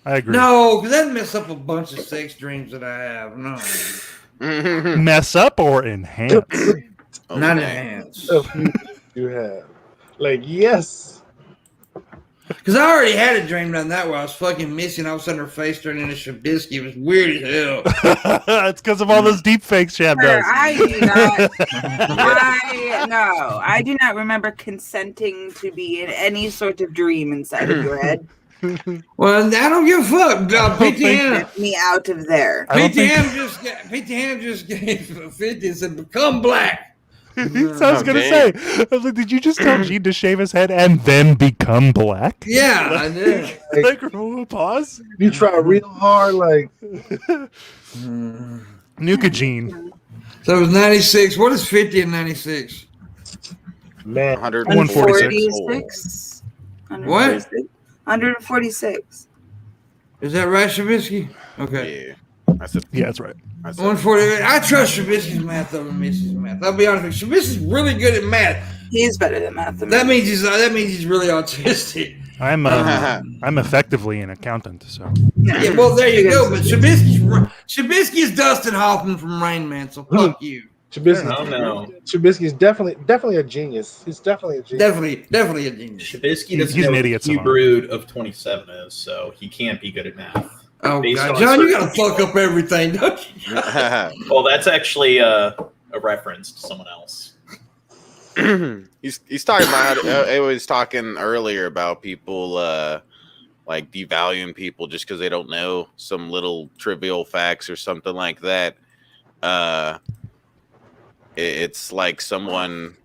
I agree. No, because that mess up a bunch of sex dreams that I have. No. Mess up or enhance? Not enhance. You have. Like, yes. Because I already had a dream done that where I was fucking Missy and all of a sudden her face turned into Shabisky. It was weird as hell. It's because of all those deep fakes Shab does. I do not remember consenting to be in any sort of dream inside of your head. Well, I don't give a fuck. Get me out of there. PTM just gave 50 and said, become black. So I was gonna say, I was like, did you just tell Gene to shave his head and then become black? Yeah, I did. Like, pause. You try real hard, like Nuka Gene. So it was 96. What is 50 and 96? man. 146. What? 146. Is that right, Shabisky? Okay. Yeah. That's right. 148. I trust Shabisky's math over Missy's math. I'll be honest with you. Shabisky's really good at math. He's better than math than That me. means he's really autistic. I'm effectively an accountant, so. Yeah, well, there you go. But Shabisky's Dustin Hoffman from Rain Man, so fuck you. Shabisky's definitely a genius. He's definitely a genius. Definitely a genius. Shabisky doesn't know what the cube root of 27 is, so he can't be good at math. Oh, God. John, you gotta fuck up everything, don't you? Well, that's actually a reference to someone else. He's talking about. I was talking earlier about people like devaluing people just because they don't know some little trivial facts or something like that. It's like someone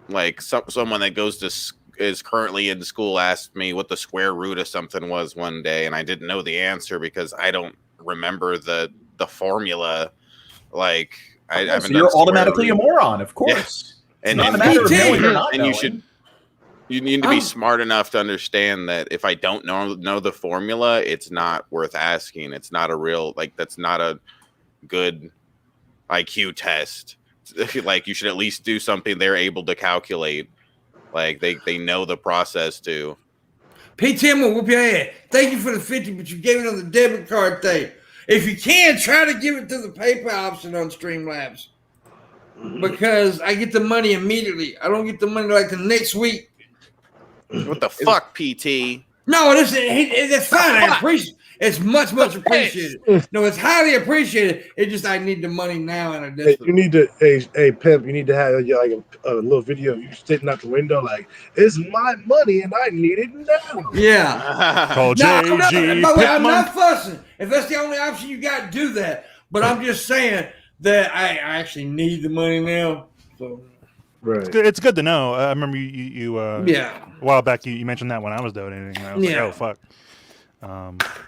that is currently in school asked me what the square root of something was one day, and I didn't know the answer because I don't remember the formula. Like I haven't. So you're automatically a moron, of course. Yeah. And it's not a matter of knowing or not knowing. You need to be smart enough to understand that if I don't know the formula, it's not worth asking. It's not a real that's not a good IQ test. Like you should at least do something they're able to calculate. Like they know the process too. PTM will whoop your ass. Thank you for the 50, but you gave it on the debit card thing. If you can, try to give it to the PayPal option on Streamlabs. Because I get the money immediately. I don't get the money like the next week. What the fuck, PT? No, that's fine. I appreciate it. It's much appreciated. No, it's highly appreciated. It's just I need the money now and you need to, hey pimp, you need to have like a little video of you sitting out the window like, it's my money and I need it now. Yeah. Call JG. I'm not fussing. If that's the only option, you got to do that. But I'm just saying that I actually need the money now. So. Right. It's good to know. I remember you a while back you mentioned that when I was donating. And I was like, oh fuck.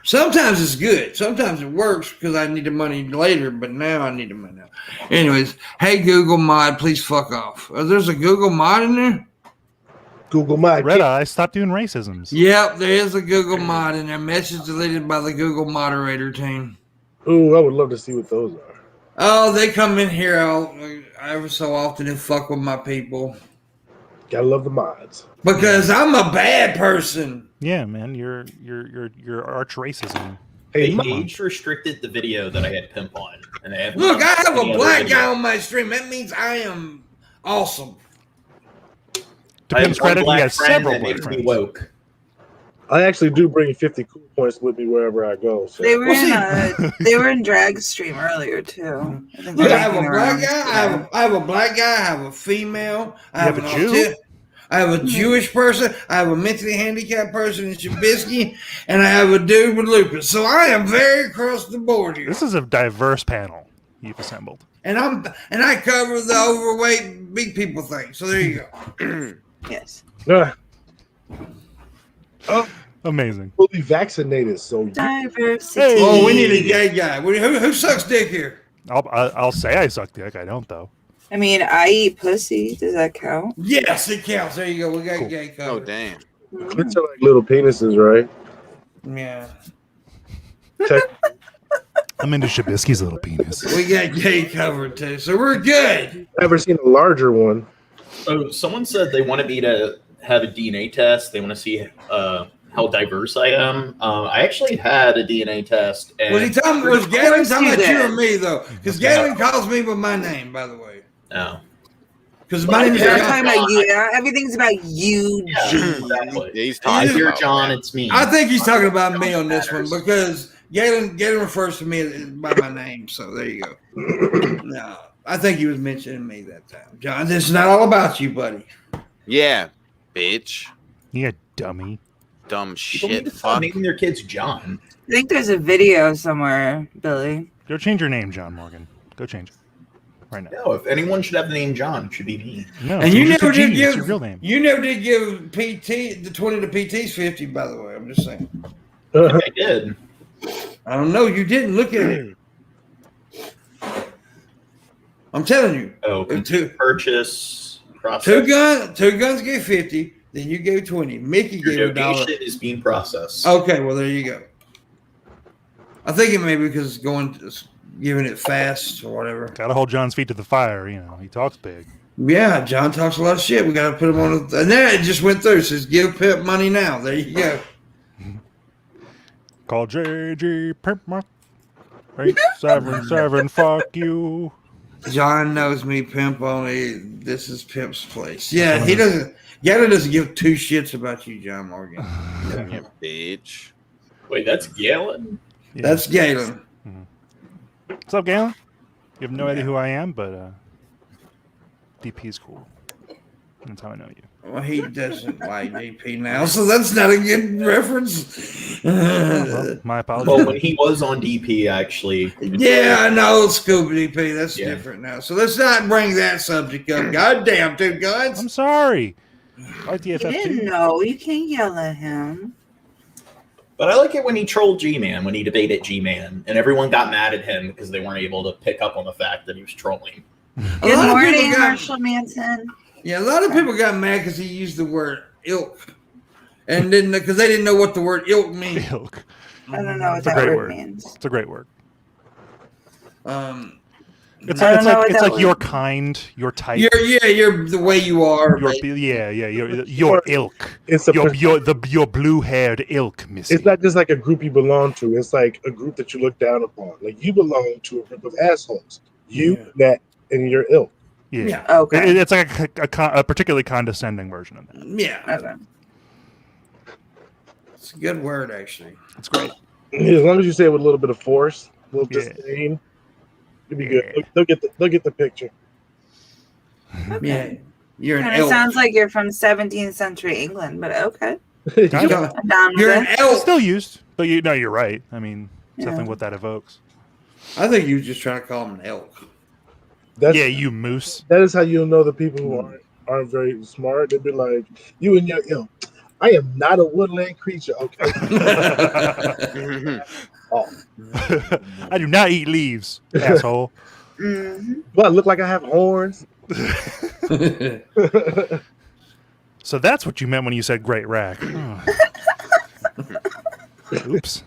Sometimes it's good. Sometimes it works because I need the money later, but now I need the money now. Anyways, hey Google Mod, please fuck off. There's a Google Mod in there? Google Mod. Red Eye, stop doing racisms. Yep, there is a Google Mod in there. Message deleted by the Google moderator team. Ooh, I would love to see what those are. Oh, they come in here every so often and fuck with my people. Gotta love the mods. Because I'm a bad person. Yeah, man, you're arch racism. They age restricted the video that I had Pimp on, and they have look. I have a black guy on my stream. That means I am awesome. To Pimp's credit, he has several black friends. Woke. I actually do bring 50 cool points with me wherever I go. So. They were in drag stream earlier too. Look, I have a black guy. I have a black guy. I have a female. I have a Jew. I have a Jewish person. I have a mentally handicapped person in Shabisky, and I have a dude with lupus. So I am very across the board here. This is a diverse panel you've assembled. And I cover the overweight big people thing. So there you go. Yes. Oh, amazing. Fully vaccinated, so diversity. Hey. Oh, we need a gay guy. Who sucks dick here? I'll say I suck dick. I don't though. I mean, I eat pussy. Does that count? Yes, it counts. There you go. We got gay covered. Oh, damn. It's like little penises, right? Yeah. I'm into Shabisky's little penis. We got gay covered too, so we're good. Never seen a larger one. Oh, someone said they wanted me to have a DNA test. They want to see how how diverse I am. I actually had a DNA test. And was Galen talking about you or me though? Because Galen calls me by my name, by the way. No. Because my name is They're John. talking about you. Everything's about you, Yeah, G. exactly. He's I talking hear about John, that. it's me. I think he's talking about me on this one because Galen refers to me by my name. So there you go. No, I think he was mentioning me that time. John, this is not all about you, buddy. Yeah, bitch. Yeah, dummy. Dumb People need shit. to stop Fuck. naming their kids John. I think there's a video somewhere, Billy. Go change your name, John Morgan. Go change it right now. No, if anyone should have the name John, it should be me. No, And you change it to never did G. It's give your real name. You never did give PT the 20 to PT's 50. By the way, I'm just saying. I did. I don't know. You didn't look at it. I'm telling you. Oh, Two purchase process. two guns gave 50. Then you gave 20. Mickey Your gave $1. donation is being processed. Okay, well there you go. I think it may be because giving it fast or whatever. Gotta hold John's feet to the fire. You know, he talks big. Yeah, John talks a lot of shit. We got to put him on. And there it just went through. It says give Pip money now. There you go. Call JG Pimpmunk. 877. Fuck you. John knows me, Pimp only. This is Pimp's place. Yeah, he doesn't. Galen doesn't give two shits about you, John Morgan. Yeah, bitch. Wait, that's Galen? Yeah. That's Galen. What's up, Galen? You have no idea who I am, but DP's cool. That's how I know you. Well, he doesn't like DP now, so that's not a good reference. Well, my apologies. Well, when he was on DP, actually. Yeah, I know, Scooby DP. That's Yeah. different now. So let's not bring that subject up. Goddamn, two guns. I'm sorry. You RTFF2. didn't know. You can't yell at him. But I like it when he trolled G-Man, when he debated G-Man, and everyone got mad at him because they weren't able to pick up on the fact that he was trolling. Good lot of morning, people got- Marshall Manson. Yeah, a lot of people got mad because he used the word ilk, and didn't because they didn't know what the word ilk means. Ilk. I don't know what It's a that great word word. means. It's a great word. It's I don't know like what it's that like your word- kind, your type. You're the way you are. Your your ilk. It's a Your blue-haired ilk, Missy. It's not just like a group you belong to. It's like a group that you look down upon. Like you belong to a group of assholes. You, that, and your ilk. Yeah. Okay. It's like a particularly condescending version of that. Yeah, Okay. it's a good word actually. It's great. As long as you say it with a little bit of force, a little Yeah. disdain, you'll be Yeah. good. They'll get the picture. Yeah, you're an Kind of elk. sounds like you're from 17th century England, but okay. Kind of. I'm down with You're an it. It's elk. still used, but you're right. I mean, Yeah. something what that evokes. I think you were just trying to call him an elk. That's, Yeah, you moose. that is how you'll know the people who aren't very smart. They'll be like, you and your ilk. I am not a woodland creature, okay? Oh. I do not eat leaves, asshole. Mm-hmm. Do I look like I have horns? So that's what you meant when you said great rack. Oh. Oops.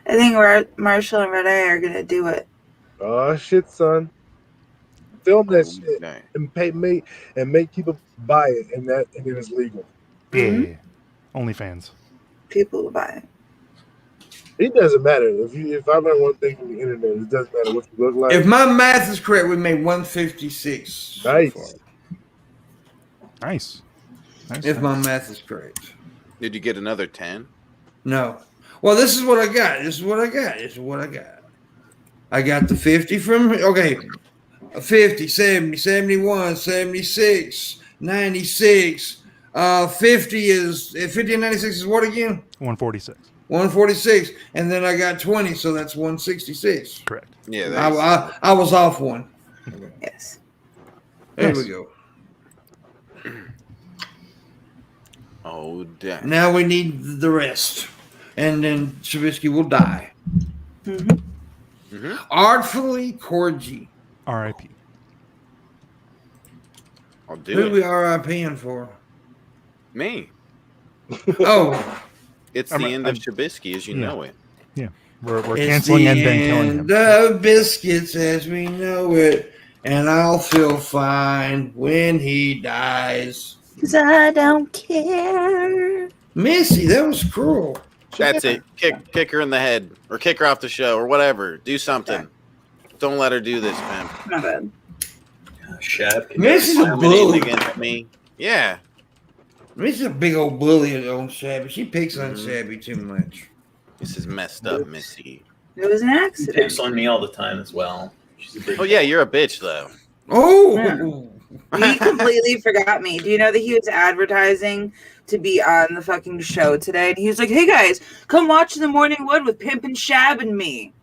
I think Marshall and Red Eye are gonna do it. Oh shit, son. Film that shit Okay. and make people buy it, and it is legal. Yeah. OnlyFans. People will buy it. It doesn't matter if I learn one thing from the internet. It doesn't matter what you look like. If my math is correct, we made 156. Nice. so far. Nice. If my math is correct. Did you get another 10? No. Well, this is what I got. I got the 50 from, okay, 50, 70, 71, 76, 96. 50 and 96 is what again? 146. 146. And then I got 20, so that's 166. Correct. Yeah, that's, I was off one. Yes. There Yes. we go. oh damn. Now we need the rest. And then Shabisky will die. Mm-hmm. Artfully Corgi. R.I.P. I'll Who do we it. RIPing for? Me. Oh, It's I'm- the end of I'm- Shabisky as you yeah. know it. Yeah. We're it's canceling the and then killing him. end of biscuits as we know it, and I'll feel fine when he dies. 'Cause I don't care. Missy, that was cruel. That's it. Kick her in the head, or kick her off the show, or whatever. Do something. Don't let her do this, man. Not bad. Shab. Missy's a bully. Against me. Yeah. Missy's a big old bully on Shabby. She picks on Shabby too much. This is messed up, Missy. It was an She accident. picks on me all the time as well. She's a big Oh yeah, you're a bitch though. Oh. He completely forgot me. Do you know that he was advertising to be on the fucking show today? And he was like, "Hey guys, come watch The Morning Wood with Pimp and Shab and me."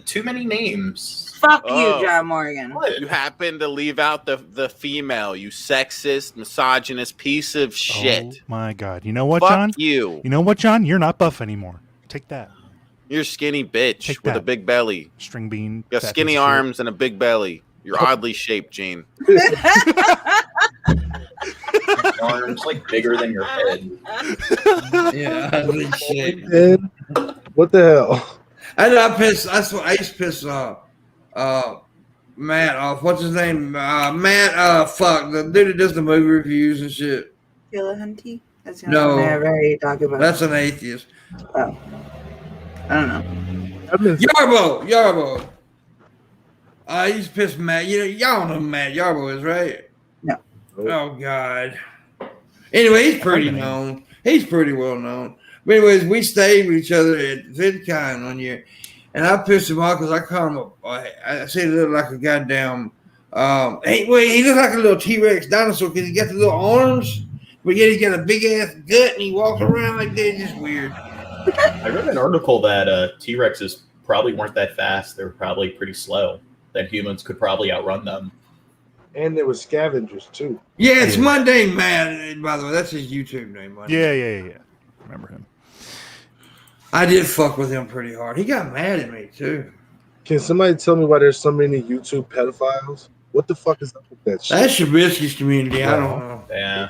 too many names. Fuck Oh. you, John Morgan. You happen to leave out the female, you sexist, misogynist piece of shit. Oh my God! You know what, Fuck John? you. You know what, John? You're not buff anymore. Take that, You're a skinny bitch Take with a that. big belly. string bean. You got fat skinny piece of shit. arms and a big belly. You're oddly shaped, Gene. Arms like bigger than your head. Yeah, ugly shit. Man, what the hell? I know I pissed. That's what I used to piss Matt off. What's his name? Matt. Fuck the dude that does the movie reviews and shit. Gillahunty? That's the No. only one I ever talk about. That's an atheist. Oh. I don't know. I've been Yarbo. I used to piss Matt. You know, y'all know who Matt Yarbo is, right? No. Oh God. Anyway, he's pretty known. He's pretty well known. But anyways, we stayed with each other at VidCon one year, and I pissed him off because I called him I said he looked like a goddamn. He looked like a little T-Rex dinosaur because he got the little arms, but yet he got a big ass gut and he walks around like that. Just weird. I read an article that T-Rexes probably weren't that fast. They were probably pretty slow. That humans could probably outrun them. and there were scavengers too. Yeah, it's Mundane Matt. By the way, that's his YouTube name. Yeah. Remember him? I did fuck with him pretty hard. He got mad at me too. Can somebody tell me why there's so many YouTube pedophiles? What the fuck is up with that shit? That's Shabisky's community. I don't know. Yeah.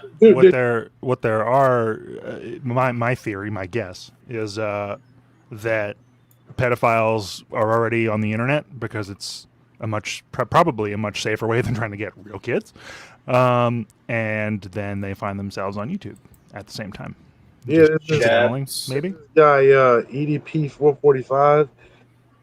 What there are, my theory, my guess is that pedophiles are already on the internet because it's probably a much safer way than trying to get real kids, and then they find themselves on YouTube at the same time. Yeah, Just scrolling, maybe. This guy EDP 445,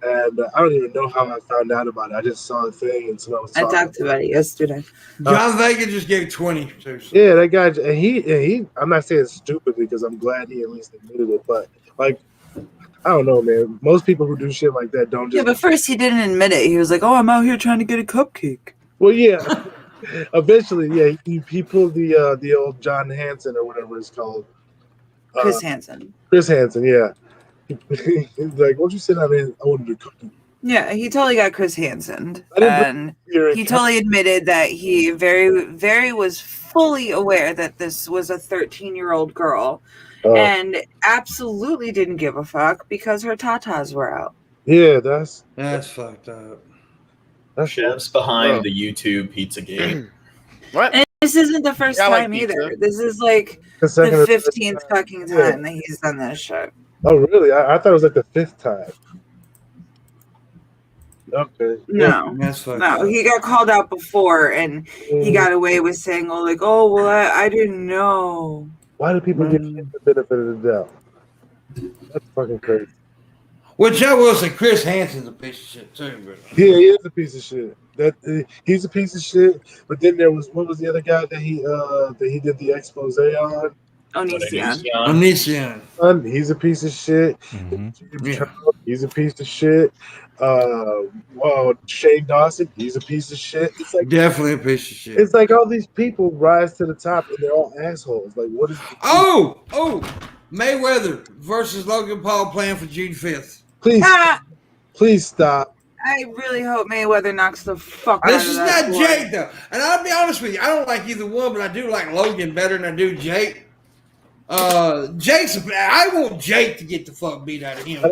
and I don't even know how I found out about it. I just saw a thing, and so I talked about it yesterday. John Vega just gave 20 too. So. Yeah, that guy, and he. I'm not saying stupidly because I'm glad he at least admitted it, but like, I don't know, man. Most people who do shit like that don't just. Yeah, but first he didn't admit it. He was like, "Oh, I'm out here trying to get a cupcake." Well, yeah. Eventually, yeah, he pulled the old John Hanson or whatever it's called. Chris Hansen. Chris Hansen, yeah. He's like, "Won't you sit down and I wanted to cook you." Yeah, he totally got Chris Hansen, I didn't and he totally admitted that he very was fully aware that this was a 13-year-old girl, and absolutely didn't give a fuck because her tatas were out. Yeah, that's fucked up. That's Chef's behind the YouTube Pizzagate. What? And this isn't the first Yeah, I like time pizza. either. This is like the the second or third 15th time. fucking time that he's done this shit. Oh, really? I thought it was like the 5th time. Okay. No. That's fucked No, up. he got called out before, and he got away with saying, "Oh, well, I didn't know." Why do people give him the benefit of the doubt? That's fucking crazy. Which I will say, Chris Hansen's a piece of shit too. But Yeah, he is a piece of shit. He's a piece of shit. But then what was the other guy that he did the expose on? Onision. Onision. He's a piece of shit. Mm-hmm. Yeah. He's a piece of shit. Shane Dawson, he's a piece of shit. It's like Definitely a piece of shit. It's like all these people rise to the top and they're all assholes. Like, what is? Oh, Mayweather versus Logan Paul playing for June 5th. Please stop. I really hope Mayweather knocks the fuck out of This is that not boy. Jake though, and I'll be honest with you, I don't like either one, but I do like Logan better than I do Jake. I want Jake to get the fuck beat out of him. I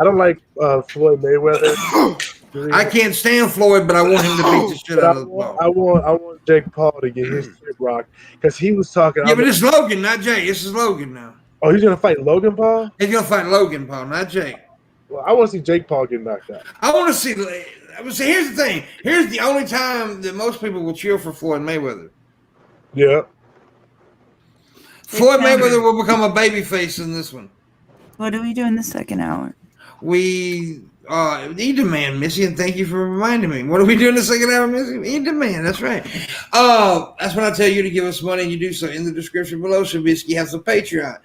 don't like Floyd Mayweather. I can't stand Floyd, but I want him to beat the shit out of the ball. I want Jake Paul to get his shit rocked because he was talking. Yeah, but it's Logan, not Jake. This is Logan now. Oh, he's gonna fight Logan Paul? He's gonna fight Logan Paul, not Jake. Well, I want to see Jake Paul get knocked out. I want to see. See, here's the thing. Here's the only time that most people will cheer for Floyd Mayweather. Yeah. Floyd Mayweather will become a babyface in this one. What do we do in the second hour? We E-Demand, Missy, and thank you for reminding me. What are we doing the second hour, Missy? E-Demand, that's right. That's when I tell you to give us money, and you do so. In the description below, Shabisky has a Patreon.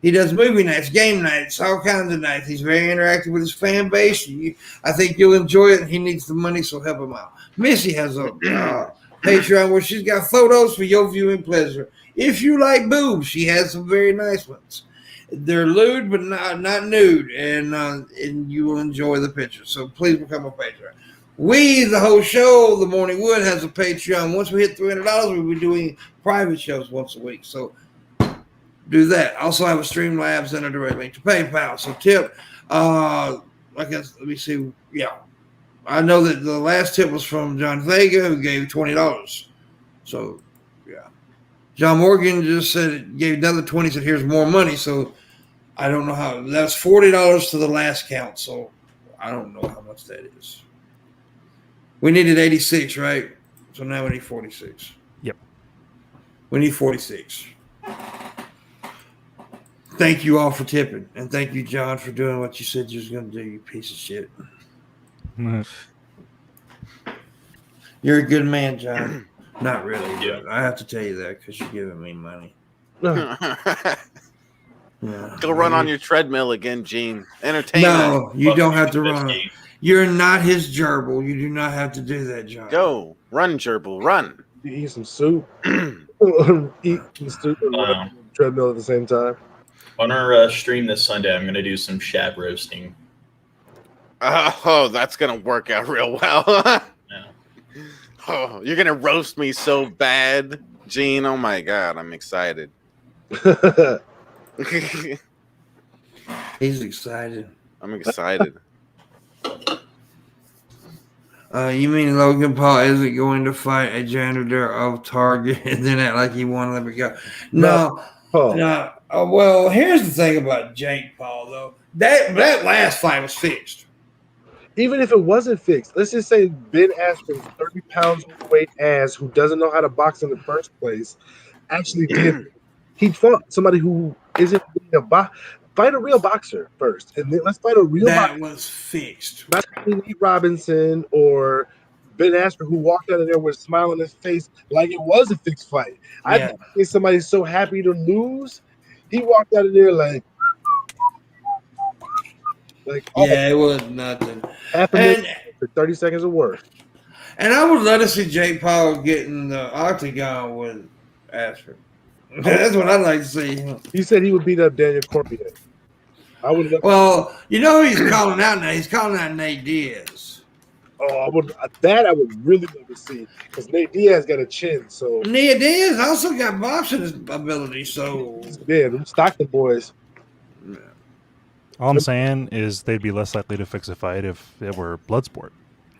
He does movie nights, game nights, all kinds of nights. He's very interactive with his fan base. I think you'll enjoy it, and he needs the money, so help him out. Missy has a Patreon where she's got photos for your viewing pleasure. If you like boobs, she has some very nice ones. They're lewd, but not nude, and you will enjoy the pictures. So please become a Patreon. We, the whole show, The Morning Wood, has a Patreon. Once we hit $300, we'll be doing private shows once a week. So do that. Also have a Streamlabs and a direct link to PayPal. So tip, I guess, let me see. Yeah. I know that the last tip was from John Vega, who gave $20. So, yeah. John Morgan just said, gave another 20, said, here's more money. So I don't know how. That's $40 to the last count. So I don't know how much that is. We needed 86, right? So now we need 46. Yep. We need 46. Thank you all for tipping. And thank you, John, for doing what you said you was going to do, you piece of shit. You're a good man, John. Not really, but I have to tell you that because you're giving me money. Yeah. Go run on your treadmill again, Gene. Entertain No, us. you don't have to run. You're not his gerbil. You do not have to do that, John. Go. Run, gerbil. Run. You eat some soup. Eat some soup and run on the treadmill at the same time. On our stream this Sunday, I'm going to do some shad roasting. Oh, that's going to work out real well. Yeah. Oh, you're going to roast me so bad, Gene. Oh, my God. I'm excited. He's excited. I'm excited. You mean Logan Paul isn't going to fight a janitor of Target and then act like he won? Let me go. No. Well, here's the thing about Jake Paul, though. That last fight was fixed. Even if it wasn't fixed, let's just say Ben Askren's 30 pounds overweight ass who doesn't know how to box in the first place actually did. He fought somebody who isn't really fight a real boxer first, and then let's fight a real boxer. That was fixed. Not Nate Robinson or Ben Askren, who walked out of there with a smile on his face like it was a fixed fight. I think if somebody's so happy to lose, he walked out of there like oh, yeah, it was nothing. Half a minute for 30 seconds of work. And I would love to see Jake Paul get in the octagon with Askren. That's what I'd like to see. He said he would beat up Daniel Cormier. I would. Well, you know who he's calling out now. He's calling out Nate Diaz. Oh, I would really love to see because Nate Diaz got a chin. So Nate Diaz also got boxing ability. So yeah, them Stockton boys. All I'm saying is they'd be less likely to fix a fight if it were Bloodsport.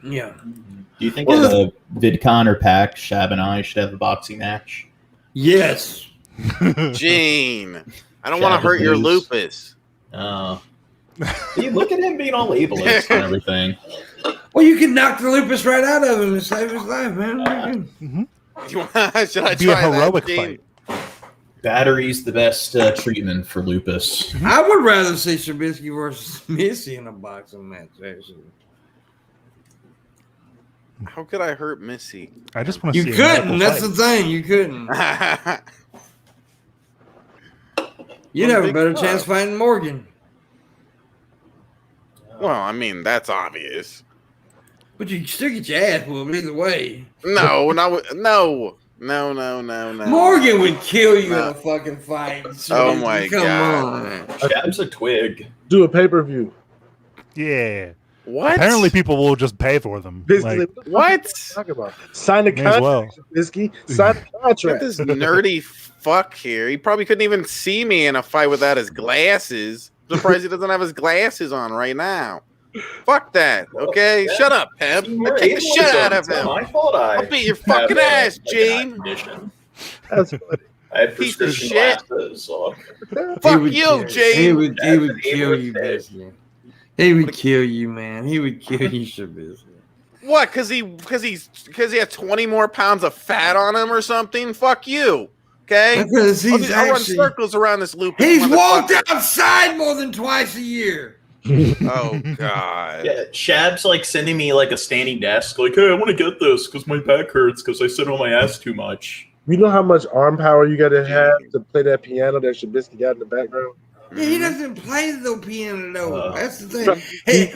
Yeah. Do you think as a VidCon or PAX, Shab and I should have a boxing match? Yes. Gene, I don't want to hurt your lupus. See, look at him being all ableist and everything. Well, you can knock the lupus right out of him and save his life, man. Should I It'd be try a heroic that, Gene? fight. Battery's the best treatment for lupus. I would rather see Shabisky versus Missy in a boxing match, actually. How could I hurt Missy? I just want to see You couldn't. That's the thing. You couldn't. You'd have a better chance fighting Morgan. Well, I mean, that's obvious. But you can still get your ass whooped either way. No. Morgan would kill you in a fucking fight. Oh my Come God. on. Shab's a twig. Do a pay-per-view. Yeah. What? Apparently, people will just pay for them. Basically, Like, What? Talk about sign the May as well. contract, Shabisky. Sign the Look contract. at this nerdy fuck here. He probably couldn't even see me in a fight without his glasses. I'm surprised he doesn't have his glasses on right now. Fuck that. Okay, shut up, Pep. I kick the shit out of him. My fault. I'll beat your fucking ass, Gene. That's funny. I had Piece of prescription shit. glasses. So. Fuck you, Gene. He would kill you, Biscuit. He would kill you, man. He would kill you, Shabisky. What? Because he has 20 more pounds of fat on him or something? Fuck you. Okay? Because he's I'll run circles around this loop. He's walked outside more than twice a year. Oh God. Yeah, Shab's like sending me like a standing desk, like, hey, I want to get this because my back hurts because I sit on my ass too much. You know how much arm power you got to have to play that piano that Shabisky got in the background? Yeah, he doesn't play the piano though. That's the thing.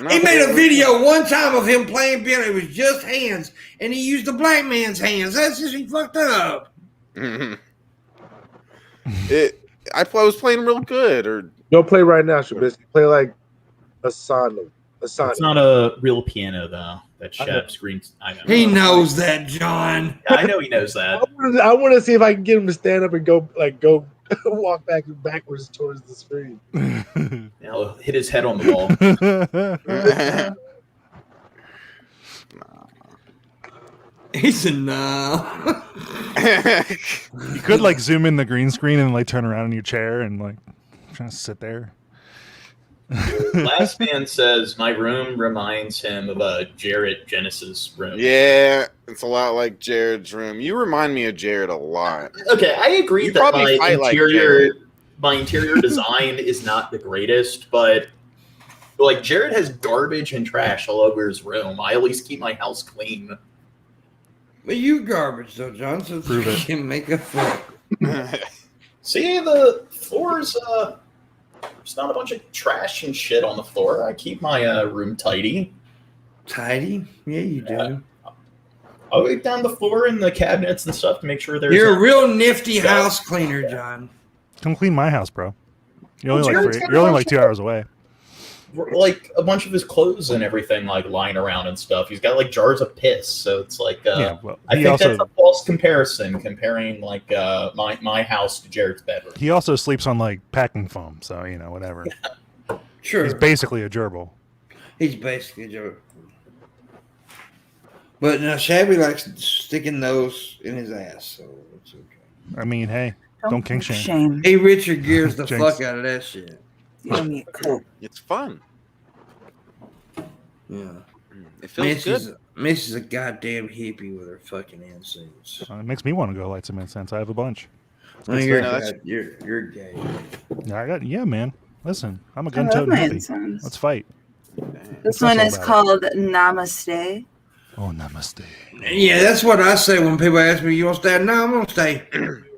He made a video one time of him playing piano. It was just hands, and he used the black man's hands. That's just he fucked up. I was playing real good. Or don't play right now, Shabisky. Play like a sonnet. It's not a real piano though. That Shab screams. I know. He knows that, John. Yeah, I know he knows that. I want to see if I can get him to stand up and go walk backwards towards the screen. He'll hit his head on the wall. He said, "No." You could like zoom in the green screen and like turn around in your chair and like try to sit there. Last man says my room reminds him of a Jared Genesis room. Yeah, it's a lot like Jared's room. You remind me of Jared a lot. Okay, I agree You that probably fight like Jared. my interior design is not the greatest, but like Jared has garbage and trash all over his room. I at least keep my house clean. But you garbage though, John. So Prove you it. can make a foot. See, the floors. There's not a bunch of trash and shit on the floor. I keep my room tidy. Tidy? Yeah, you do. I'll wipe down the floor and the cabinets and stuff to make sure there's. You're a real nifty house cleaner, John. Come clean my house, bro. You're only Jared's got a you're only bunch like 2 hours away. Like a bunch of his clothes and everything like lying around and stuff. He's got like jars of piss, so it's like Yeah, well, I he think also that's a false comparison comparing like my house to Jared's bedroom. he also sleeps on like packing foam, so you know whatever. Sure. He's basically a gerbil. He's basically a joke. But no, Shabby likes sticking those in his ass, so it's okay. I mean, hey, don't kink shame. He Richard Gears the Jinx. fuck out of that shit. It's fun. Yeah. It feels good. Missy's a goddamn hippie with her fucking incense. It makes me want to go light some incense. I have a bunch. Well, you're gay. Yeah, man. Listen, I'm a I gun-toting love my hippie. incense. Let's fight. This What's one all is about called Namaste. Oh, namaste. Yeah, that's what I say when people ask me, "You want to stay?" No, I'm gonna stay.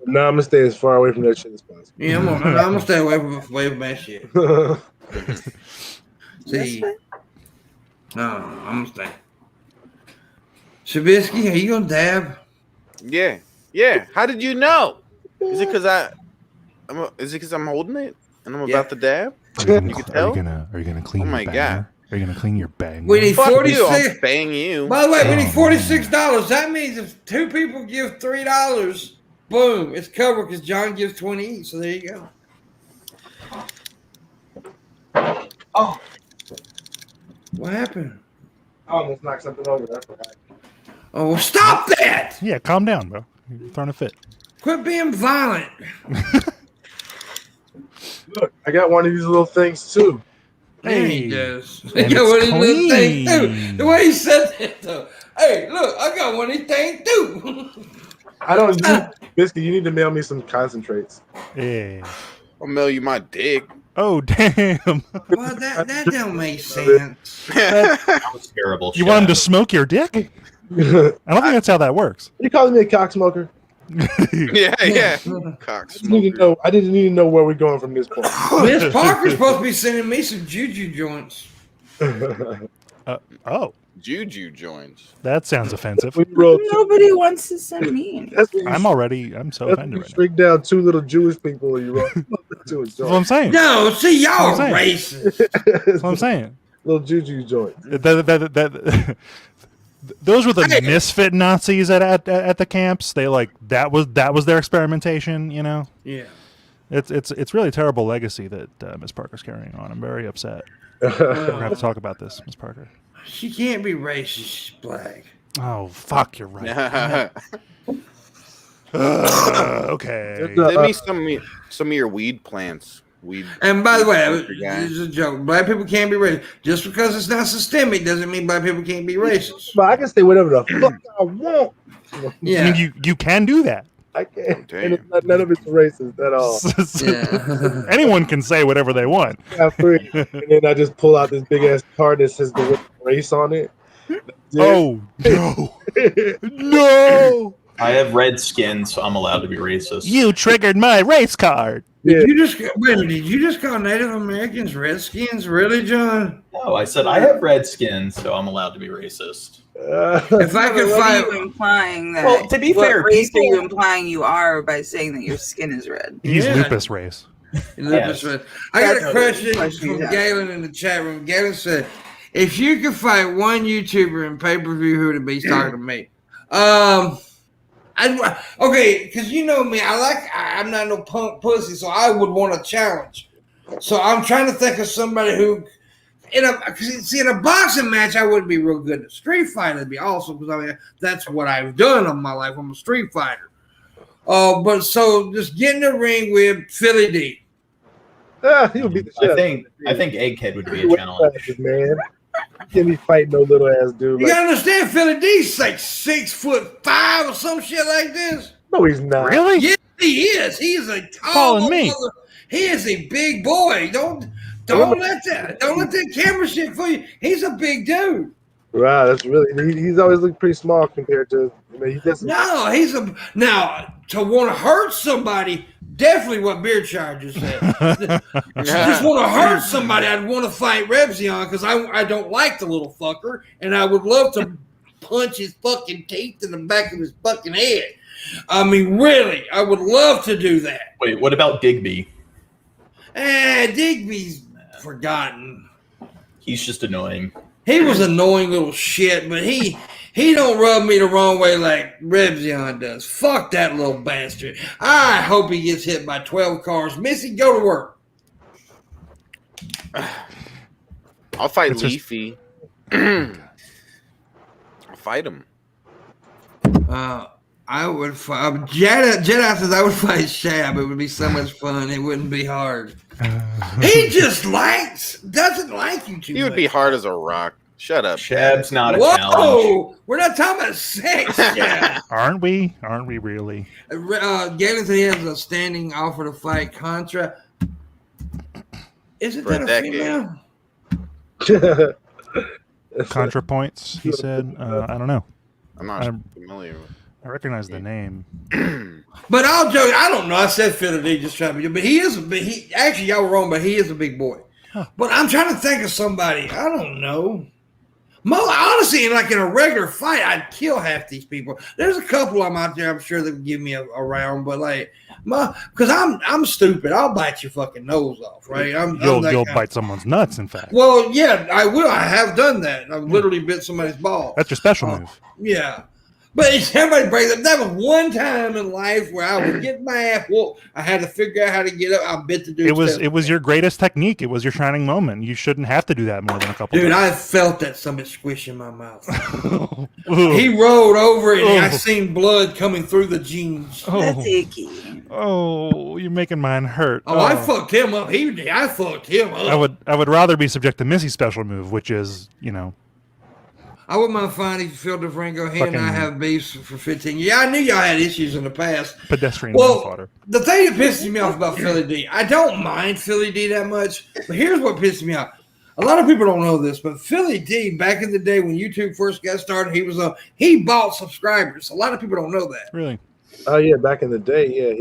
Nah, I'm gonna stay as far away from that shit as possible. Yeah, I'm gonna stay away from that shit. See, no, I'm gonna stay. Shabisky, are you gonna dab? Yeah. How did you know? Is it because I'm holding it and I'm about to dab? Are you You can tell? gonna clean Oh your my banger? God. Are you gonna clean your bang? We need Fuck you! 46. I'll bang you. By the way, we Oh, need $46. That means if two people give $3, boom, it's covered because John gives 20 each. So there you go. Oh, What happened? I almost knocked something over. I forgot. Oh, well, stop that! Yeah, calm down, bro. You're throwing a fit. Quit being violent. Look, I got one of these little things too. Hey, Hey, he does. and He got one of it's these little things too. clean. The way he said that though. Hey, look, I got one of these things too. I don't use Biscuit. You need to mail me some concentrates. Yeah. I'll mail you my dick. Oh, damn. Well, that don't make sense. That was terrible. You want him to smoke your dick? I don't think that's how that works. You calling me a cock smoker? Yeah. Cock smoker. I didn't need to know where we're going from this point. Miss Parker's supposed to be sending me some juju joints. Oh, Juju joints. that sounds offensive. We rolled Nobody wants to send me any. that's when you, I'm so that's when offended you right now. streak down two little Jewish people and you roll to a That's what joint. I'm saying. No, see, y'all I'm are saying. racist. That's what I'm saying. Little juju joint. Those were the misfit Nazis at the camps. They that was their experimentation. You know, Yeah. it's really a terrible legacy that Miss Parker's carrying on. I'm very upset. We're gonna have to talk about this, Miss Parker. She can't be racist. She's black. Oh fuck, you're right. Okay. Send me some of your weed plants. And by the way, this is a joke. Black people can't be racist. Just because it's not systemic doesn't mean black people can't be racist. But I can say whatever the fuck I want. Yeah, I mean, you can do that. I can't. Oh, And it's not, none of it's racist at all. yeah. Anyone can say whatever they want. I'm free. And then I just pull out this big ass card that says the word race on it. Oh no, no! I have red skin, so I'm allowed to be racist. You triggered my race card. Yeah. Did you just call Native Americans Redskins? Really, John? No, I said I have red skin, so I'm allowed to be racist. If I could What are find, you implying that? Well, to be what fair, race people- are you implying you are by saying that your skin is red? He's Yeah. lupus race. Yes. I got That's a question question, from yeah. Galen in the chat room. Galen said, "If you could fight one YouTuber in pay-per-view, who would it be?" He's talking to me. Okay, because you know me, I'm not no punk pussy, so I would want a challenge. So I'm trying to think of somebody who, in a boxing match, I wouldn't be real good. In a street fight, it'd be awesome because I mean that's what I've done in my life. I'm a street fighter. But so just get in the ring with Philly D. He'll beat the shit I out think Egghead would be a challenge. man. Can't be fighting no little ass dude. You Like, gotta understand, Philly D's like 6'5" or some shit like this. no, he's not. Really? Yes, he is. He is a tall Calling me. mother. He is a big boy. Don't let that camera shit fool you. He's a big dude. Wow, that's really. He's always looked pretty small compared to. He doesn't. No, now to want to hurt somebody. Definitely what Beardshire just said. Just want to hurt somebody. I'd want to fight Rebzion because I don't like the little fucker, and I would love to punch his fucking teeth in the back of his fucking head. I mean, really, I would love to do that. Wait, what about Digby? Digby's forgotten. He's just annoying. He was annoying little shit, but he don't rub me the wrong way like Rebzion does. Fuck that little bastard. I hope he gets hit by 12 cars. Missy, go to work. I'll fight It's just- Leafy. I'll fight him. I would fight. Jedi says I would fight Shab. It would be so much fun. It wouldn't be hard. He just doesn't like you too He would much. be hard as a rock. Shut up. Shab's not a challenge. Whoa! We're not talking about sex, Shab. Aren't we? Aren't we really? Galen said he has a standing offer to fight Contra. Isn't For that a a decade. female? ContraPoints, he said. I don't know. I'm not I'm- familiar with I recognize the name. But I'll joke. I don't know. I said Philly D just trying to be, but he is actually y'all were wrong, but he is a big boy. Huh. But I'm trying to think of somebody. I don't know. Honestly, like in a regular fight, I'd kill half these people. There's a couple of them out there I'm sure that would give me a round, but like, because I'm stupid. I'll bite your fucking nose off, right? You'll bite someone's nuts, in fact. Well, yeah, I will. I have done that. I've literally bit somebody's ball. That's your special move. Yeah. But everybody brings up that was one time in life where I would get my ass whooped. I had to figure out how to get up. I bit the dude. It was your greatest technique. It was your shining moment. You shouldn't have to do that more than a couple Dude, times. I felt that something squish in my mouth. Ooh. He rolled over it and I Ooh. seen blood coming through the jeans. That's icky. Oh, you're making mine hurt. Oh, I fucked him up. I fucked him up. I would rather be subject to Missy's special move, which is, I wouldn't mind finding Phil DeFranco. He and I Fucking- have beefs for 15 years. Yeah, I knew y'all had issues in the past. pedestrian Well, fodder. the thing that pisses me off about Philly D, I don't mind Philly D that much, but here's what pisses me off. A lot of people don't know this, but Philly D, back in the day when YouTube first got started, he bought subscribers. A lot of people don't know that. Really? Oh yeah, back in the day, yeah, when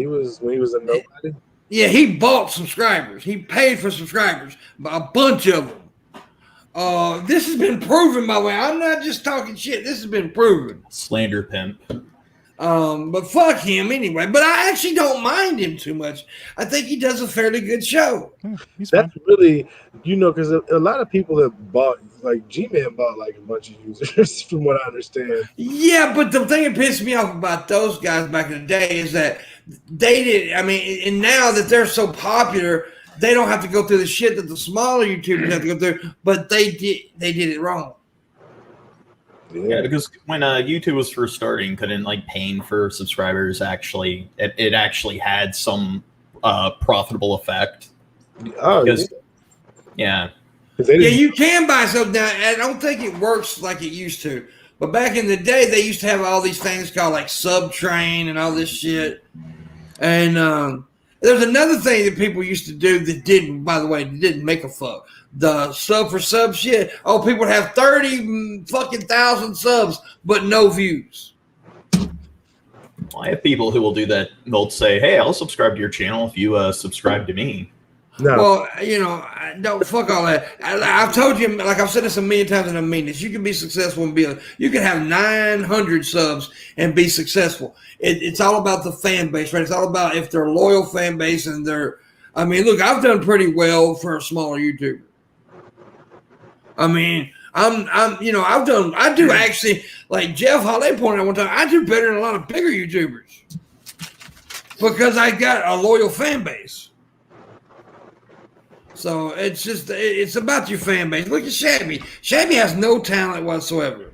he was a nobody. Yeah, he bought subscribers. He paid for subscribers, a bunch of them. This has been proven, by the way. I'm not just talking shit. This has been proven. Slander pimp. But fuck him anyway. But I actually don't mind him too much. I think he does a fairly good show. Yeah, he's fine. That's really, because a lot of people have bought, like G-Man bought like a bunch of users, from what I understand. Yeah, but the thing that pissed me off about those guys back in the day is that they did. I mean, and now that they're so popular, they don't have to go through the shit that the smaller YouTubers have to go through. But they did it wrong. Yeah, because when YouTube was first starting, couldn't like paying for subscribers actually it actually had some profitable effect. Oh, Because, yeah. Yeah, you can buy something now. I don't think it works like it used to. But back in the day, they used to have all these things called like Subtrain and all this shit. And there's another thing that people used to do that didn't, by the way, didn't make a fuck. The sub for sub shit. Oh, people would have 30 fucking thousand subs, but no views. Well, I have people who will do that. They'll say, "Hey, I'll subscribe to your channel if you subscribe to me." No. Well, don't fuck all that. I've told you, like I've said this a million times, and I mean this. You can be successful and you can have 900 subs and be successful. It's all about the fan base, right? It's all about if they're a loyal fan base and I mean, look, I've done pretty well for a smaller YouTuber. I mean, I do actually, like Jeff Holiday pointed out one time, I do better than a lot of bigger YouTubers because I got a loyal fan base. So it's about your fan base. Look at Shabby. Shabby has no talent whatsoever,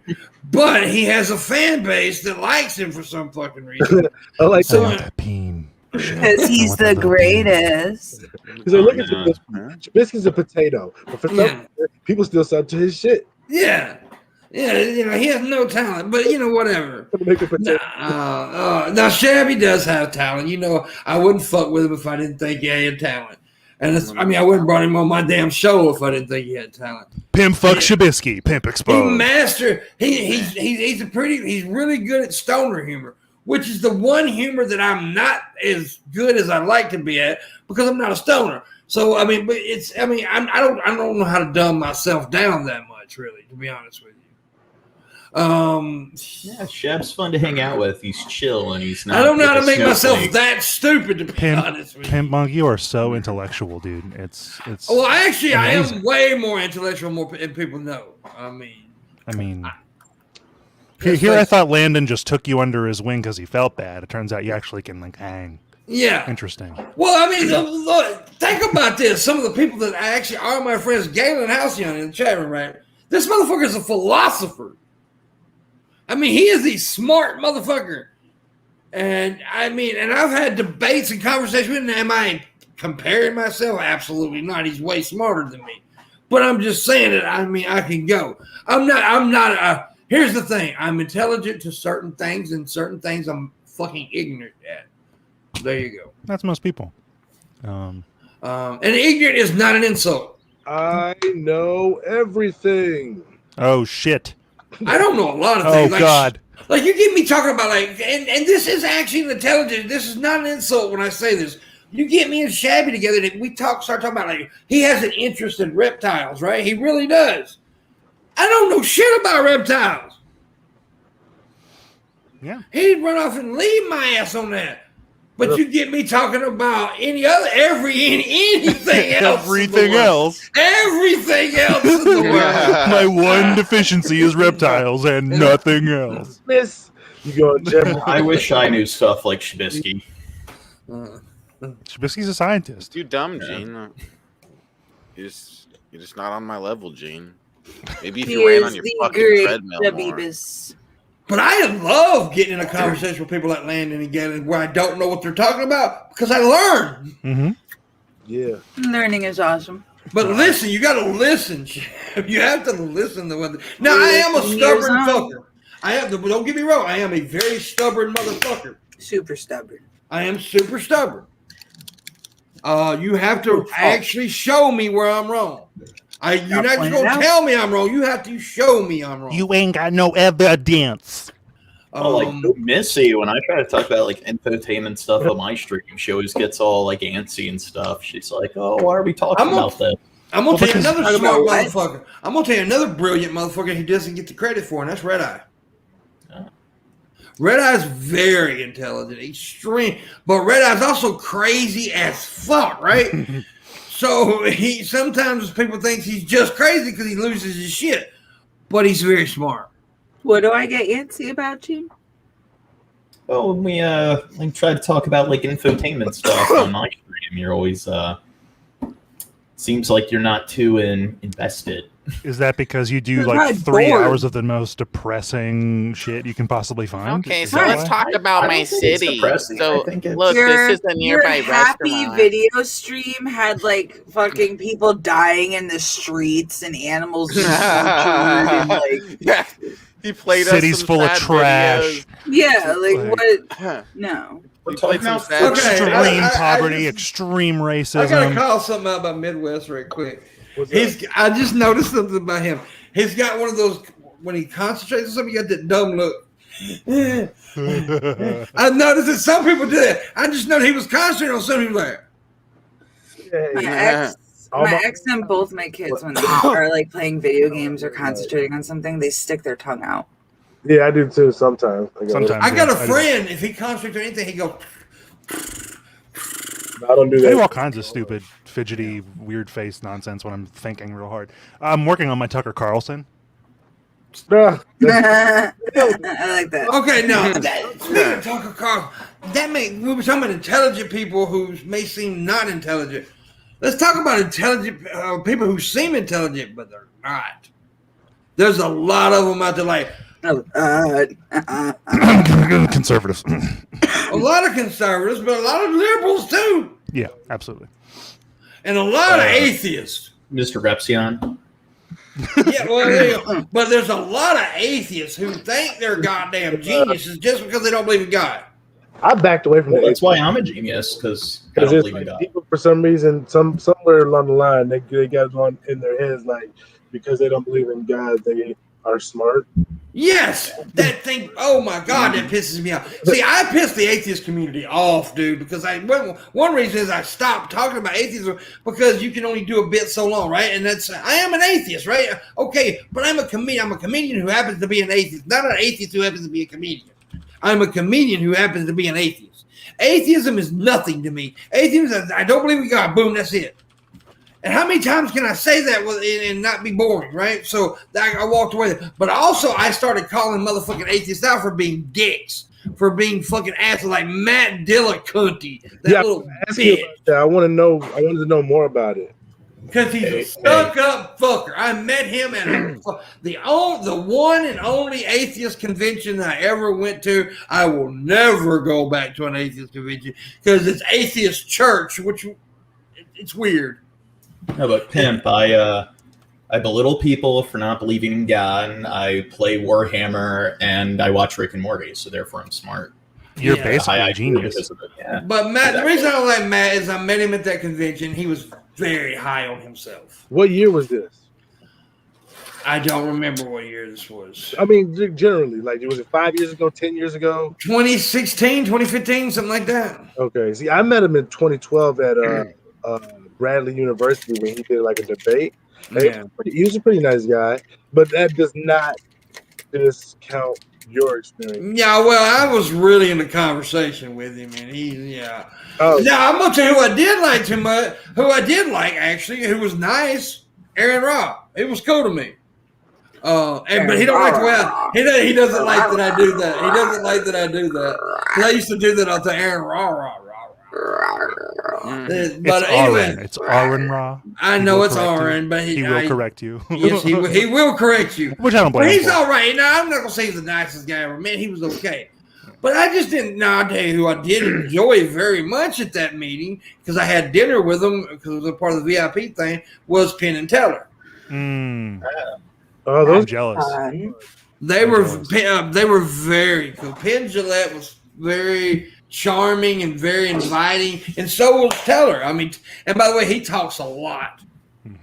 but he has a fan base that likes him for some fucking reason. I like that peen. Because he's the greatest. So look at this. Shabisky's a potato, but for some reason, people still sub to his shit. Yeah, he has no talent, but whatever. Now Shabby does have talent. I wouldn't fuck with him if I didn't think he had talent. And I wouldn't brought him on my damn show if I didn't think he had talent. Pimp fuck Shabisky, pimp exposed. He's really good at stoner humor, which is the one humor that I'm not as good as I'd like to be at because I'm not a stoner. So I don't know how to dumb myself down that much, really, to be honest with you. Shab's fun to hang out with. He's chill and he's not. I don't know how to make myself that stupid, to be honest with you. Pimpmunk, you are so intellectual, dude. It's. Well, actually, amazing. I am way more intellectual than people know. I mean. Here I thought Landon just took you under his wing because he felt bad. It turns out you actually can hang. Yeah. Interesting. Well, look, think about this. Some of the people that actually are my friends, Galen Halcyon in the chat room, right? This motherfucker is a philosopher. He is a smart motherfucker. And I've had debates and conversations with him. Am I comparing myself? Absolutely not. He's way smarter than me. But I'm just saying that, I can go. Here's the thing. I'm intelligent to certain things, and certain things I'm fucking ignorant at. There you go. That's most people. And ignorant is not an insult. I know everything. Oh, shit. I don't know a lot of things. Oh, God. Like, you get me talking about, and this is actually intelligent. This is not an insult when I say this. You get me and Shabby together, and we start talking about, he has an interest in reptiles, right? He really does. I don't know shit about reptiles. Yeah. He'd run off and leave my ass on that. But you get me talking about anything else. Everything else. Everything else in the world. My one deficiency is reptiles and nothing else. Miss, you go, Jeff. I wish I knew stuff like Shabisky. Shabisky's a scientist. You dumb, Gene. You're just not on my level, Gene. Maybe if you ran on your fucking treadmill more. But I love getting in a conversation with people like Landon and Galen where I don't know what they're talking about because I learn. Mm-hmm. Yeah. Learning is awesome. But listen, you got to listen. You have to listen to what. Now, I am a stubborn fucker. Don't get me wrong. I am a very stubborn motherfucker. Super stubborn. I am super stubborn. You have to actually show me where I'm wrong. You're not just going to tell me I'm wrong. You have to show me I'm wrong. You ain't got no evidence. Missy, when I try to talk about infotainment stuff on my stream, she always gets all antsy and stuff. She's like, "Oh, why are we talking about that?" I'm gonna tell you another smart motherfucker. I'm gonna tell you another brilliant motherfucker he doesn't get the credit for, and that's Red Eye. Red Eye's very intelligent, extreme, but Red Eye's also crazy as fuck, right? So sometimes people think he's just crazy because he loses his shit, but he's very smart. What do I get antsy about you? Well, when we try to talk about infotainment stuff on my stream, you're always seems like you're not too invested. Is that because you do You're like not 3 bored. hours of the most depressing shit you can possibly find? Okay, Is so that let's why? talk about I my don't think it's city. depressing. So I think it's- look, this is a nearby your happy restaurant. video stream had like fucking people dying in the streets and animals being tortured and like Yeah, he played Cities us some full of sad trash. yeah, like Like- what? videos. No. We're He played talking about some sad Okay, shit. Extreme I poverty, just- extreme I gotta racism. call something out about Midwest right quick. What's up? I just noticed something about him. He's got one of those when he concentrates on something, he got that dumb look. I noticed that some people do that. I just noticed he was concentrating on something. He was like, My Yeah. ex and both my kids when they are like playing video games or concentrating on something, they stick their tongue out. Yeah, I do too sometimes. Sometimes. I got a yes, do. friend. If he concentrates on anything, he goes. I don't do I do all that. kinds of stupid, fidgety, weird face nonsense when I'm thinking real hard. I'm working on my Tucker Carlson. Nah, I like that. Okay, now speaking of Tucker Carlson, we were talking about intelligent people who may seem not intelligent. Let's talk about intelligent people who seem intelligent, but they're not. There's a lot of them out there, like Conservatives. a lot of conservatives, but a lot of liberals too, Yeah, absolutely. and a lot of atheists. Mr. Repsion. Yeah, well, there you go. But there's a lot of atheists who think they're goddamn geniuses just because they don't believe in God. I backed away from Well, that. that's why I'm a genius, because I Because don't it's believe in like God. people, for some reason, somewhere along the line, they got it on in their heads, like because they don't believe in God, they are smart. Yes, that thing. Oh my God, that pisses me off. See, I pissed the atheist community off, dude, because one reason is I stopped talking about atheism because you can only do a bit so long, right? And I am an atheist, right? Okay, but I'm a comedian. I'm a comedian who happens to be an atheist, not an atheist who happens to be a comedian. I'm a comedian who happens to be an atheist. Atheism is nothing to me. Atheism is I don't believe in God. Boom, that's it. And how many times can I say that and not be boring, right? So I walked away. But also, I started calling motherfucking atheists out for being dicks, for being fucking assholes like Matt Dillacunty, that little Ask you bitch. about that. I wanted to know more about it. Because he's a stuck-up fucker. I met him at the one and only atheist convention that I ever went to. I will never go back to an atheist convention because it's atheist church, which it's weird. No, but Pimp, I belittle people for not believing in God. I play Warhammer, and I watch Rick and Morty, so therefore I'm smart. You're Yeah. basically High a IQ genius. because of it, yeah. But Matt, Exactly. the reason I don't like Matt is I met him at that convention. He was very high on himself. What year was this? I don't remember what year this was. I mean, generally, like, was it 5 years ago, 10 years ago? 2016, 2015, something like that. Okay. See, I met him in 2012 at Bradley University when he did like a debate. And Yeah. he was a pretty nice guy, but that does not discount your experience. Yeah, well, I was really in the conversation with him, and Oh, Now, I'm going to tell you who I did like too much, who I did like, actually, who was nice, Aaron Robb. He was cool to me. But he don't like the way he doesn't like that I do that. He doesn't like that I do that. 'Cause I used to do that all the time. Aaron Raw. It's But anyway, Aaron. It's Aaron Ra. I He know will it's correct you. Aaron, but He will correct you. Yes, he will correct you. Which I don't But blame him he's for. all right. Now, I'm not going to say he's the nicest guy I ever met. He was okay. But I just didn't. Now, I'll tell you who I did enjoy very much at that meeting, because I had dinner with him, because it was a part of the VIP thing, was Penn and Teller. Mm, oh, I'm those jealous. They were very cool. Penn Jillette was very charming and very inviting, and so was Teller. I mean, and by the way, he talks a lot.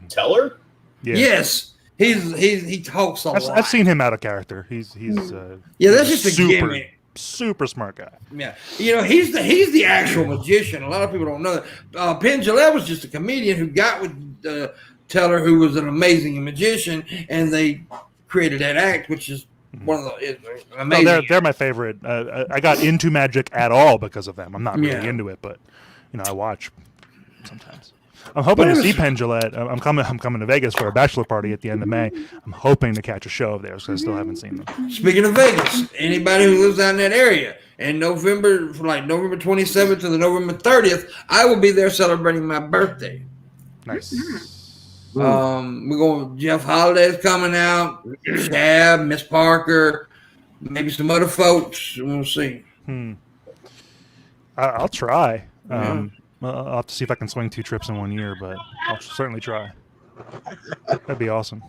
Teller? Yeah. Yes, he talks a lot. I've seen him out of character. He's Yeah, that's just a super, gimmick. super smart guy. Yeah, he's the actual magician. A lot of people don't know that. Penn Jillette was just a comedian who got with Teller, who was an amazing magician, and they created that act, which is one of the amazing. No, they're my favorite. I got into magic at all because of them. I'm not really Yeah. into it, but I watch sometimes. I'm hoping to But it see was- Penn Jillette. I'm coming to Vegas for a bachelor party at the end of May. I'm hoping to catch a show of theirs because I still haven't seen them. Speaking of Vegas, anybody who lives out in that area, in November, from like November 27th to the November 30th, I will be there celebrating my birthday. Nice. We're going. Jeff Holiday's coming out. Shab, Miss Parker, maybe some other folks. We'll see. I'll try. I'll have to see if I can swing 2 trips in 1 year, but I'll certainly try. That'd be awesome.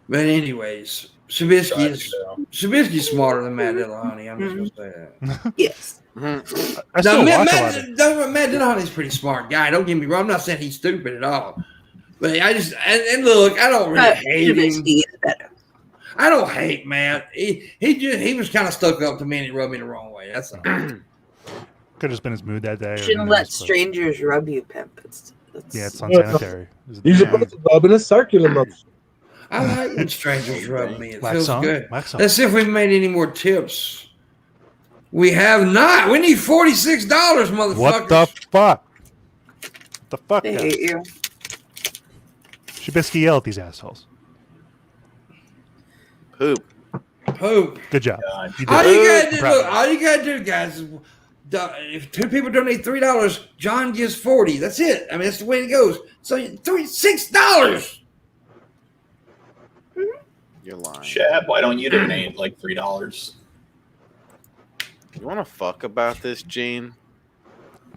But anyways, Shabisky's smarter than Matt Dillahunty. I'm just gonna say that. Yes. I still watch a lot of Matt Dillahunty's a pretty smart guy. Don't get me wrong. I'm not saying he's stupid at all. But I just and look, I don't really hate him. I don't hate Matt. He was kind of stuck up to me and he rubbed me the wrong way. That's all. Could have just been his mood that day. Shouldn't let strangers rub you, Pimp. It's unsanitary. You're supposed to rub in a circular motion. I like when strangers rub me. It Wax feels on? good. Wax on. Let's see if we've made any more tips. We have not. We need $46, motherfuckers. What the fuck? The fuck? They guys? hate you. Shabisky, yell at these assholes. Poop. Good job. You did All it. you gotta do, Proud look, of all you gotta do, guys, is if 2 people donate $3, John gives 40. That's it. I mean, that's the way it goes. So $6. You're lying. Shab, why don't you donate like $3? You want to fuck about this, Gene?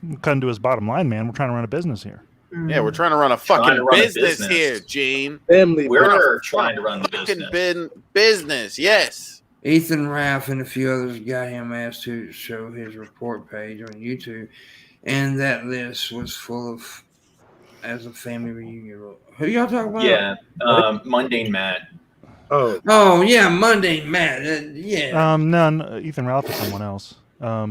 you. Cutting to his bottom line, man. We're trying to run a business here. Yeah, we're trying to run a fucking business here, Gene. Family. We're trying to run the Fucking business. business, yes. Ethan Ralph and a few others got him asked to show his report page on YouTube, and that list was full of as a family reunion. Who y'all talking about? Yeah, Mundane Matt. Oh yeah, Monday Matt. Yeah. No, Ethan Ralph is someone else. No,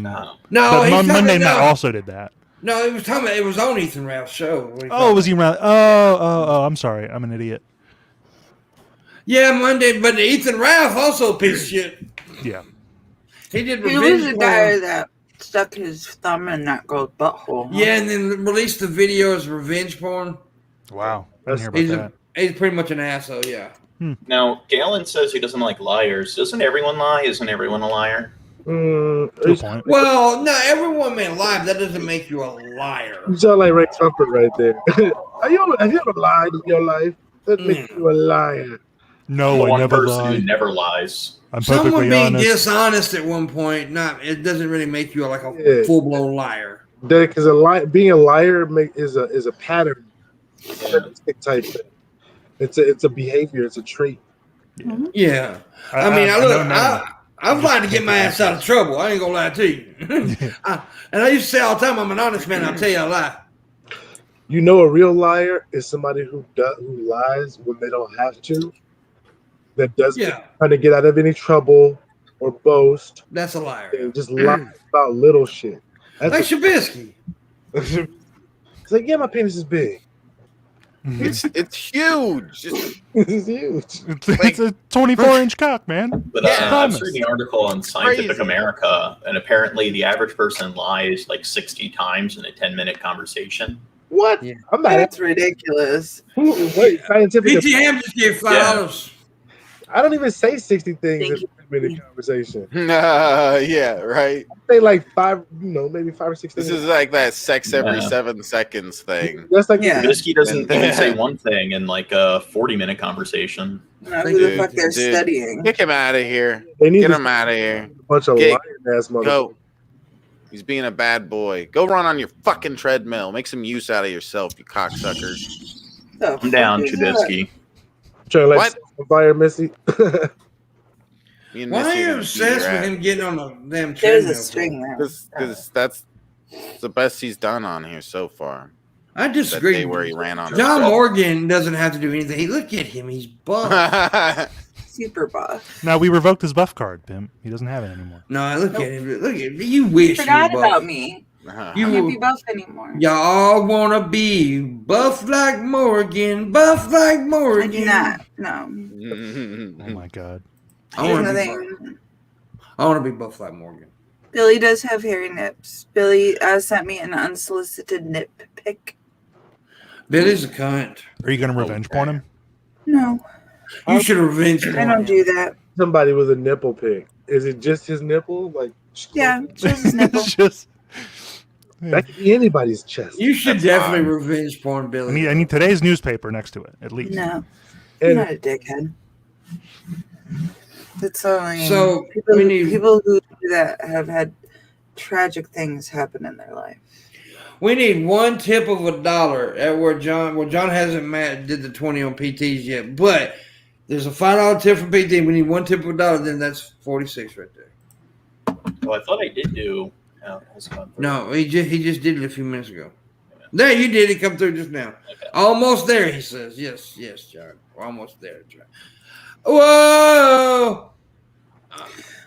but he's Monday talking, Matt no. also did that. No, it was talking about, it was on Ethan Ralph's show. Oh, was he around? Oh, I'm sorry. I'm an idiot. Yeah, Monday, but Ethan Ralph also a piece of shit. Yeah. He did. He was the guy that stuck his thumb in that girl's butthole. Huh? Yeah, and then released the video as revenge porn. Wow. I didn't hear about that. He's pretty much an asshole. Yeah. Now, Galen says he doesn't like liars. Doesn't everyone lie? Isn't everyone a liar? To a point. Well, no, everyone may lie, but that doesn't make you a liar. You sound like Ray Trumpet right there. Have you ever lied in your life? That makes you a liar. No, I One never person who lied. never lies. I'm Someone perfectly being honest. dishonest at one point, it doesn't really make you like a full blown liar. Because being a liar is a pattern, type thing. It's a behavior. It's a trait. Yeah. I've lied to get my ass out of trouble. I ain't gonna lie to you. And I used to say all the time, I'm an honest man. I'll tell you a lie. You know, a real liar is somebody who lies when they don't have to. That doesn't trying to get out of any trouble or boast. That's a liar. And just lie about little shit. That's Like Shabisky. It's like, yeah, my penis is big. It's huge. It's huge. It's a 24-inch cock, man. But I was reading an article on Scientific America, and apparently the average person lies like 60 times in a 10-minute conversation. What? Yeah. I'm not. That's ridiculous. Wait, Scientific. PG Ham just gave $5. I don't even say 60 things in a 10-minute conversation. Yeah, right. I say like 5, maybe 5 or 6 things. This is like that sex every 7 seconds thing. That's like Shabisky doesn't even say one thing in like a 40-minute conversation. No, who the fuck they're studying? Kick him out of here. They need Get to him out of here. a bunch of lying ass motherfuckers. Go. He's being a bad boy. Go run on your fucking treadmill. Make some use out of yourself, you cocksucker. I'm down, Shabisky. Trying to let What? fire Missy. Me and Why Missy are you gonna obsessed beat with her him getting on the damn There's treadmill? a string there. Because that's the best he's done on here so far. I That disagree. day where he ran on John himself. Morgan doesn't have to do anything. Look at him. He's buff. Super buff. Now, we revoked his buff card, Pimp. He doesn't have it anymore. No, look at him. Look at him. You wish Forgot you were buff. about me. Uh-huh. You I can't be buff anymore. Y'all want to be buff like Morgan. Buff like I Morgan. do not. No. Oh, my God. I Here's want the to be thing. buff like Morgan. Billy does have hairy nips. Billy sent me an unsolicited nip pic. Billy's a cunt. Are you going to revenge porn him? No, You should revenge I him. don't do that. Somebody with a nipple pic. Is it just his nipple? Like, Yeah, just his nipple. It's just... That could be anybody's chest. You should That's definitely fine. revenge porn, Billy. I need today's newspaper next to it, at least. No, I'm And not a dickhead. It's only So, people, we need- people who do that have had tragic things happen in their life. We need one tip of $1 at where John. Well, John hasn't did the 20 on PTs yet, but there's a $5 tip from PT. We need one tip of $1. Then that's 46 right there. Well, I thought I did do. No, he just did it a few minutes ago. There, you did it. Come through just now. Okay. Almost there, he says. Yes, John. We're almost there, John. Whoa!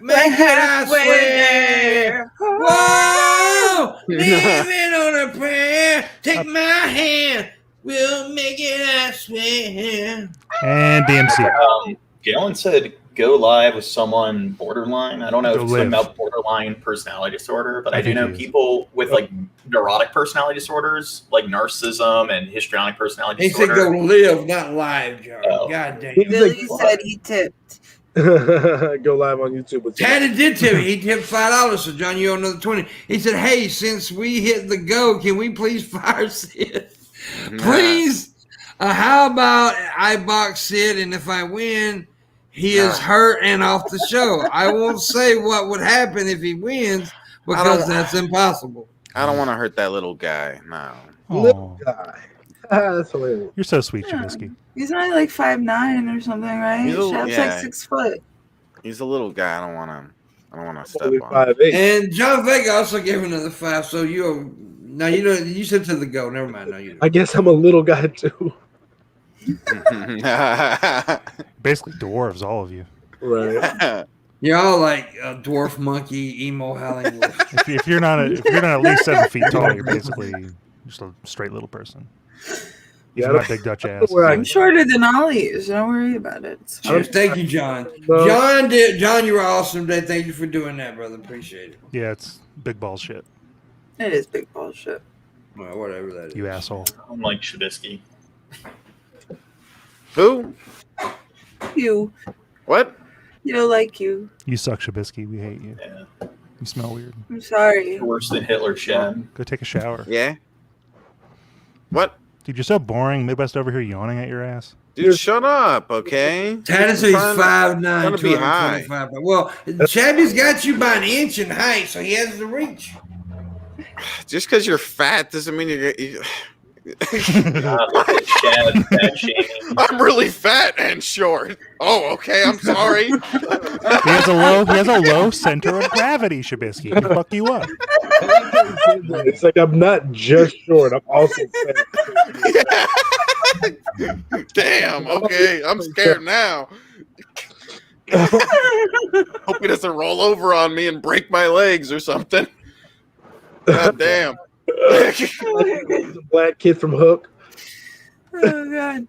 Make it, I swear. Whoa! Living on a prayer. Take my hand. We'll make it, I swear. And DMC. Galen said go live with someone borderline. I don't know if Go it's something live. about borderline personality disorder, but I I do think know he is. people with like neurotic personality disorders, like narcissism and histrionic personality He said disorder. go live, not live, John. Oh. God damn. He's Billy like, said he tipped. go live on YouTube with Tanner did tip me. He tipped $5, so John, you owe another 20. He said, "Hey, since we hit the go, can we please fire Sid? Please. How about I box Sid, and if I win, he is hurt and off the show. I won't say what would happen if he wins because that's impossible." I don't want to hurt that little guy. No. little Aw, guy. That's hilarious. you're so sweet, Yeah. Shabisky. He's only like 5'9" or something, right? He's a- Shab's yeah. like 6 foot. He's a little guy. I don't want to step Only on. 5'8". And John Vega also gave another 5, so you said to the go. Never mind. No, you I guess I'm a little guy too. Basically dwarves, all of you. Right. You're all like a dwarf monkey, emo howling wolf. If you're not at least 7 feet tall, you're basically just a straight little person. Yeah, Even my big Dutch ass. where I- I'm shorter than all of you, so don't worry about it. It's fine. Cheers. Thank you, John. No. John, you were awesome today. Thank you for doing that, brother. Appreciate it. Yeah, it's big ball shit. It is big bullshit. Well, whatever that is. You asshole. I'm like Shabisky. Who? You What? don't like you. You suck, Shabisky. We hate you. Yeah. You smell weird. I'm sorry. You're worse than Hitler shed. Go take a shower. Yeah. What? Dude, you're so boring. Midwest over here yawning at your ass. Dude, shut up, okay? Tanner says he's Trying to- 5'9", trying to be high. 225. Well, Shabby's got you by an inch in height, so he has the reach. Just because you're fat doesn't mean you're. God, look at Chad, fat shaming. I'm really fat and short. Oh, okay. I'm sorry. He has a low center of gravity, Shabisky. He'll fuck you up. It's like I'm not just short. I'm also fat. Damn. Okay. I'm scared now. Hope he doesn't roll over on me and break my legs or something. God damn. The black kid from Hook. Oh god.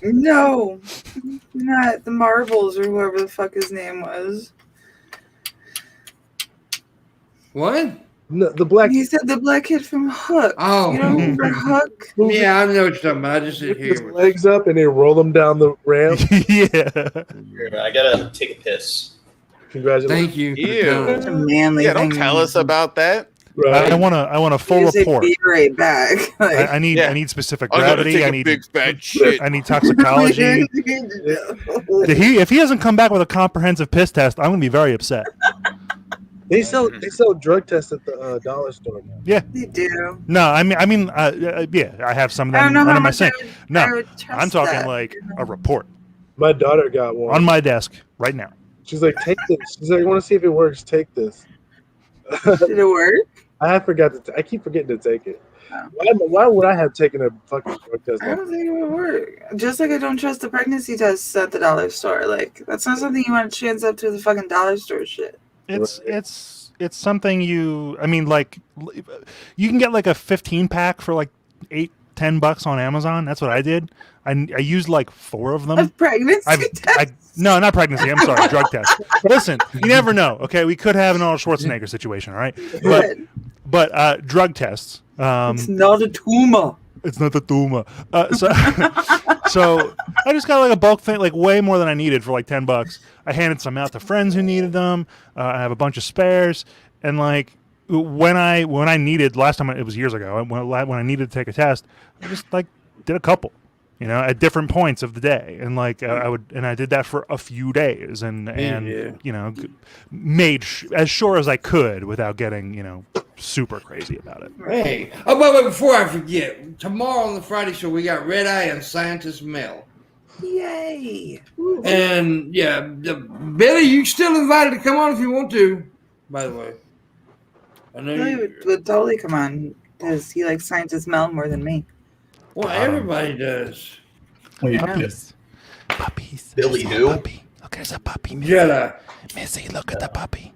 No. Not the Marvels or whoever the fuck his name was. What? No, the black He said the black kid from Hook. Oh. You don't remember Hook? Yeah, I know what you're talking about. I just Lift didn't his hear it. legs up and they roll them down the ramp. Yeah. I gotta take a piss. Congratulations. Thank you. Ew. It's a manly Yeah, don't thing. tell us about that. Right. I want a full Music, report. Be right back. Like, I need Yeah. I need specific I'm gonna gravity. take I a need big fat shit. I need toxicology. If he doesn't come back with a comprehensive piss test, I'm gonna be very upset. They sell drug tests at the dollar store now. Yeah. They do. No, I mean, yeah, I have some of I don't them know how under my much sink. I No, would trust I'm talking that. like a report My daughter got one. on my desk right now. She's like, take this. She's like, I want to see if it works. Take this. Did it work? I forgot to. I keep forgetting to take it. Oh. Why would I have taken a fucking drug test? I don't think it would work. Just like I don't trust the pregnancy tests at the dollar store. Like that's not something you want to chance up to the fucking dollar store shit. It's something you. I mean, like you can get like a 15-pack for like $8-10 on Amazon. That's what I did. I used like 4 of them. Of pregnancy tests. No, not pregnancy. I'm sorry, drug test. Listen, you never know. Okay, we could have an Arnold Schwarzenegger situation, all right? But drug tests. It's not a tumor. It's not the tumor. So I just got like a bulk thing, like way more than I needed for like $10. I handed some out to friends who needed them. I have a bunch of spares, and like when I needed last time, it was years ago. When I needed to take a test, I just like did a couple, at different points of the day, and like I did that for a few days, and made as sure as I could without getting super crazy about it. Hey, oh, but before I forget, tomorrow on the Friday show we got Red Eye and Scientist Mel. Yay! And yeah, Billy, you still invited to come on if you want to. By the way, I know Billy would totally come on because he likes Scientist Mel more than me. Well, everybody does. Puppies. Billy who? Puppy. Look, there's a puppy. Jedi. Missy, look at the puppy.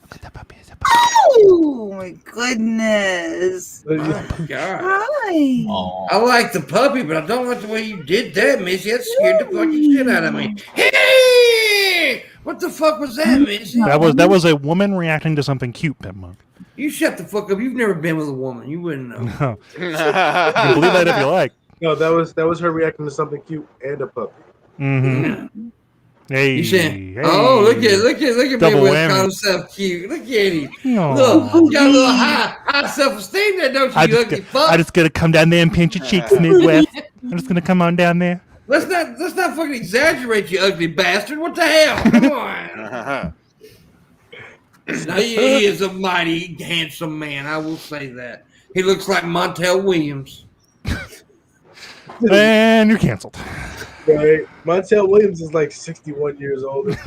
Look at the puppy. Oh my goodness! Oh my God. Hi. Aww. I like the puppy, but I don't like the way you did that, Missy. That scared the fucking shit out of me. Hey! What the fuck was that, Missy? That was a woman reacting to something cute, Pimpmunk. You shut the fuck up. You've never been with a woman. You wouldn't know. No. You can believe that if you like. No, that was her reacting to something cute and a puppy. Mm-hmm. Hey, You said, hey. oh, look at Double me with whammy. calling himself cute. Look at him. Aw. Look, you got a little high self-esteem there, don't you, you ugly fuck? I just gotta come down there and pinch your cheeks, Midwest. I'm just gonna come on down there. Let's not fucking exaggerate, you ugly bastard. What the hell? Come on. Now, he is a mighty handsome man. I will say that. He looks like Montel Williams. And you're canceled. Right? Montel Williams is like 61 years old. Hey,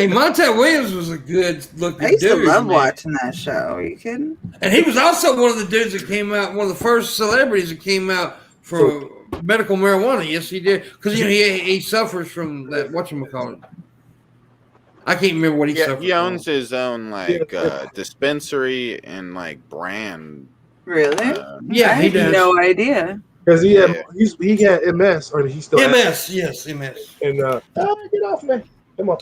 Montel Williams was a good looking I used dude. to love man. watching that show. Are you kidding? And he was also one of the dudes that came out, one of the first celebrities that came out for medical marijuana. Yes, he did. Because he suffers from that, whatchamacallit. I can't remember what he suffers He owns from. his own dispensary and like brand. Really? Yeah, I he had does. no idea. Because he had MS, or he still has. MS, yes, MS. And get off me. Come on.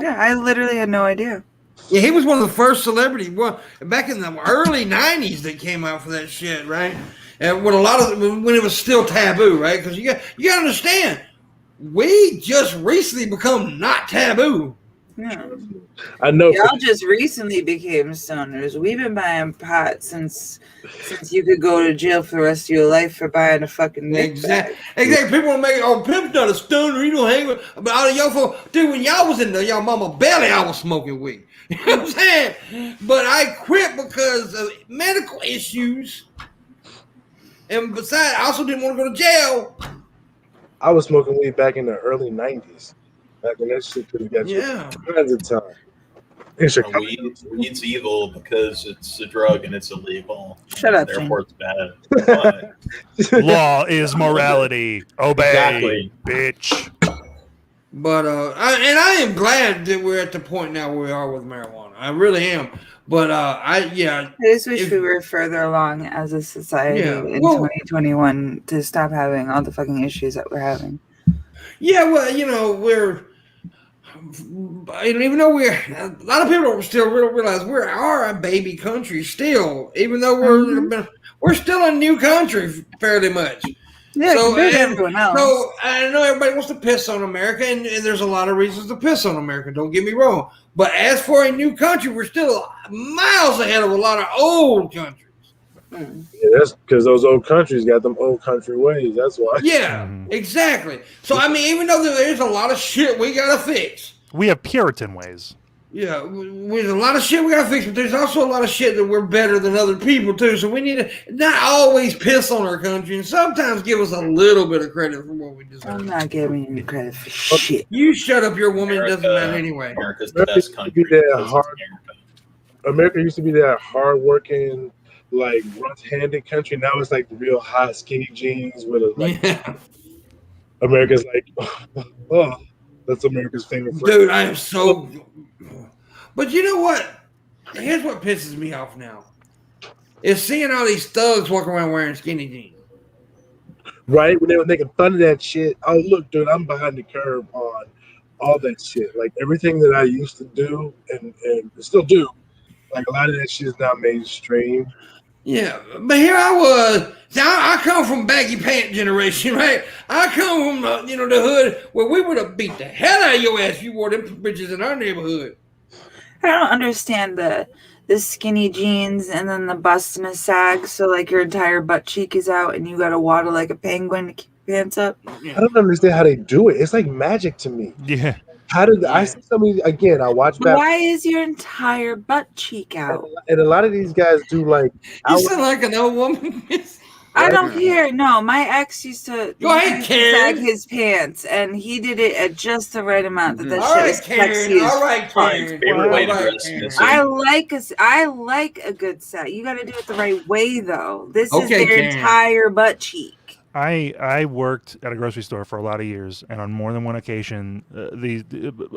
Yeah, I literally had no idea. Yeah, he was one of the first celebrities. Well, back in the early '90s, that came out for that shit, right? And when when it was still taboo, right? Because you got to understand, we just recently become not taboo. Yeah. I know. Y'all just recently became stoners. We've been buying pot since you could go to jail for the rest of your life for buying a fucking Nick bag. Exactly. People want to make Pimp's not a stoner. You don't hang with. But all of y'all folks, dude, when y'all was in y'all mama belly, I was smoking weed. You know what I'm saying? But I quit because of medical issues. And besides, I also didn't want to go to jail. I was smoking weed back in the early 90s. Back when that shit could have got you tons of time. In Chicago. Weed's evil because it's a drug and it's illegal. Shut up, Therefore, it's bad. But Law is morality. Obey, Exactly. bitch. But I am glad that we're at the point now where we are with marijuana. I really am. But I just wish we were further along as a society in 2021 to stop having all the fucking issues that we're having. Yeah, well, we're. Even though a lot of people don't still realize we are a baby country still, even though we're still a new country fairly much. Yeah, compared to everyone else. So I know everybody wants to piss on America, and there's a lot of reasons to piss on America. Don't get me wrong, but as for a new country, we're still miles ahead of a lot of old countries. Yeah, that's because those old countries got them old country ways. That's why. Yeah, exactly. So I mean, even though there's a lot of shit we gotta fix. We have Puritan ways. Yeah, there's a lot of shit we gotta fix, but there's also a lot of shit that we're better than other people too. So we need to not always piss on our country, and sometimes give us a little bit of credit for what we deserve. I'm not giving you credit for shit. You shut up, your woman. It doesn't matter anyway. America's the best country. America used to be that hard-working, like rough-handed country. Now it's like real hot, skinny jeans with a America's like, oh, that's America's favorite. Dude, I am so. But you know what? Here's what pisses me off now: is seeing all these thugs walking around wearing skinny jeans. Right when they were making fun of that shit. Oh, look, dude, I'm behind the curve on all that shit. Like everything that I used to do and still do. Like a lot of that shit is now mainstream. Yeah, but here I was. I come from baggy pant generation, right? I come from the hood where we would have beat the hell out of your ass if you wore them bitches in our neighborhood. I don't understand the skinny jeans and then the bust and a sag, so like your entire butt cheek is out and you gotta waddle like a penguin to keep your pants up. I don't understand how they do it. It's like magic to me. Yeah. How did I see somebody again? I watch back. Why is your entire butt cheek out? And a lot of these guys do like. You sound like an old woman. I don't care. No, my ex used to Go ahead, Karen. sag his pants, and he did it at just the right amount that All shit right, was sexy Karen. as All right, fuck. Karen. Favorite way to All right, dress, Karen. Missy. I like a good sag. You got to do it the right way, though. This is Okay, their Karen. entire butt cheek. I worked at a grocery store for a lot of years, and on more than one occasion,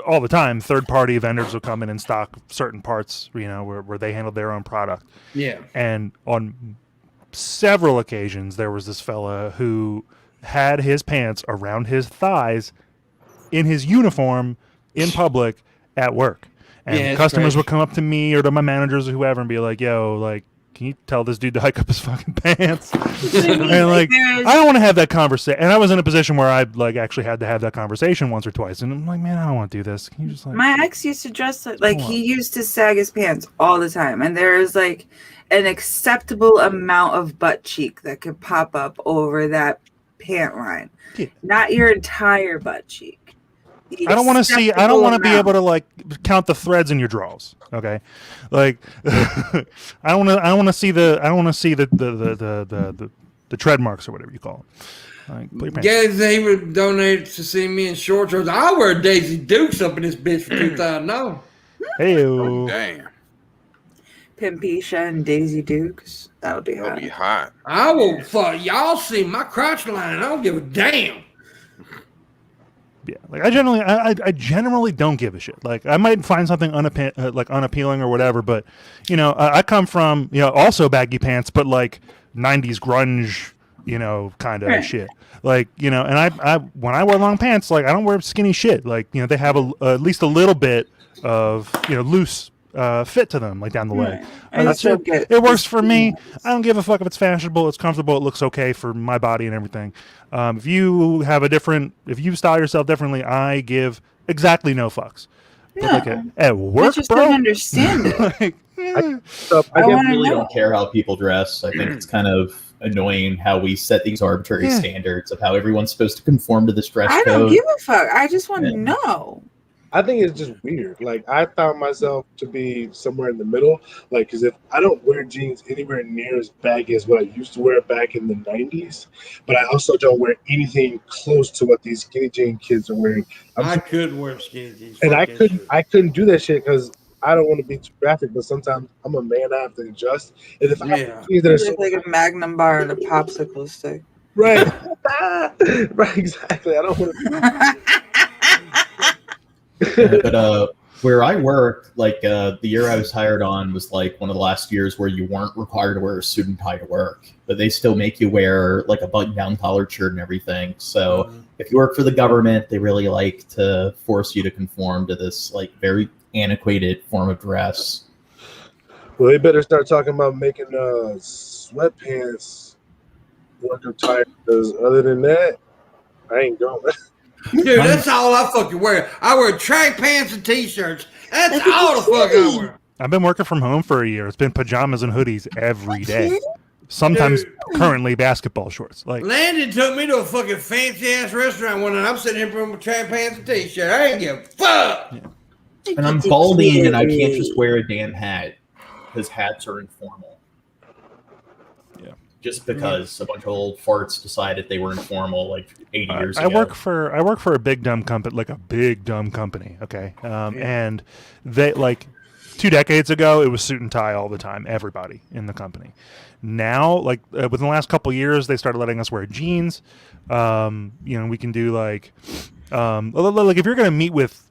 all the time, third-party vendors would come in and stock certain parts, where they handled their own product. Yeah. And on several occasions, there was this fella who had his pants around his thighs in his uniform in public at work. And customers would come up to me or to my managers or whoever and be like, yo, like, can you tell this dude to hike up his fucking pants? And like, I don't want to have that conversation. And I was in a position where I like actually had to have that conversation once or twice. And I'm like, man, I don't want to do this. Can you just like? My ex used to dress like he used to sag his pants all the time, and there's like an acceptable amount of butt cheek that could pop up over that pant line. Yeah. Not your entire butt cheek. I don't want to see. I don't want to be able to like count the threads in your drawers. Okay, like I don't want to see the. I don't want to see the tread marks or whatever you call them. Like, put your pants. Yeah, he would donate to see me in short shorts. I wear Daisy Dukes up in this bitch for $2,000. Hey-o. Damn. Pimpisha and Daisy Dukes. That would be That'll hot. be hot. I will fuck y'all see my crotch line. I don't give a damn. Yeah, like I generally don't give a shit. Like I might find something unappealing or whatever, but I come from also baggy pants, but like '90s grunge, kind of shit. Like and I when I wear long pants, like I don't wear skinny shit. Like they have at least a little bit of loose fit to them, like down the leg. And it works for me. I don't give a fuck if it's fashionable, it's comfortable, it looks okay for my body and everything. If you style yourself differently, I give exactly no fucks. But like at work, I just bro, don't understand it. like, I really don't care how people dress. I think it's kind of annoying how we set these arbitrary standards of how everyone's supposed to conform to this dress code. I don't give a fuck. I just want to know. I think it's just weird. Like I found myself to be somewhere in the middle. Like, because if I don't wear jeans anywhere near as baggy as what I used to wear back in the '90s, but I also don't wear anything close to what these skinny jean kids are wearing. I could wear skinny jeans, and I couldn't do that shit because I don't want to be too graphic. But sometimes I'm a man. I have to adjust. And if I have jeans that are so like a Magnum bar and a popsicle stick. right, right, exactly. I don't want to. But where I worked, like the year I was hired on was like one of the last years where you weren't required to wear a suit and tie to work, but they still make you wear like a button-down collared shirt and everything. So if you work for the government, they really like to force you to conform to this like very antiquated form of dress. Well, they better start talking about making sweatpants work attire, because other than that, I ain't going. Dude, that's all I fucking wear. I wear track pants and t-shirts. That's all the fuck I wear. I've been working from home for a year. It's been pajamas and hoodies every day. Sometimes currently basketball shorts. Like Landon took me to a fucking fancy ass restaurant one night. I'm sitting here with track pants and t-shirt. I ain't give a fuck. Yeah. And I'm balding and I can't just wear a damn hat because hats are informal. Just because a bunch of old farts decided they were informal like 80 years ago. I work for a big dumb company, like a big dumb company. Okay, and they like 2 decades ago it was suit and tie all the time, everybody in the company. Now, like within the last couple of years, they started letting us wear jeans. We can do like if you're going to meet with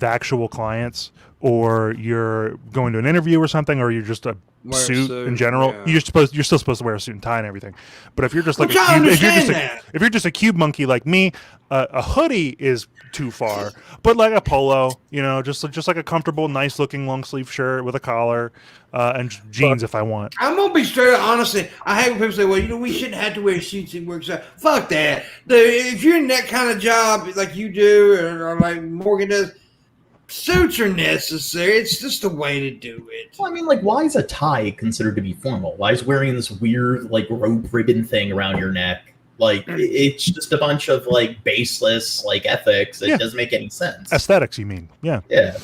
actual clients, or you're going to an interview or something, or you're just a suit in general, you're still supposed to wear a suit and tie and everything. But if you're just like if you're just a cube monkey like me, a hoodie is too far. But like a polo, just like a comfortable, nice looking long sleeve shirt with a collar and jeans if I want. I'm gonna be straight up, honestly. I hate when people say, "Well, we shouldn't have to wear suits and work." Fuck that. If you're in that kind of job like you do, or like Morgan does, suits are necessary. It's just a way to do it. Well, I mean, like, why is a tie considered to be formal? Why is wearing this weird, like, rope ribbon thing around your neck? Like, it's just a bunch of, like, baseless, like, ethics. It doesn't make any sense. Aesthetics, you mean? Yeah. Yeah.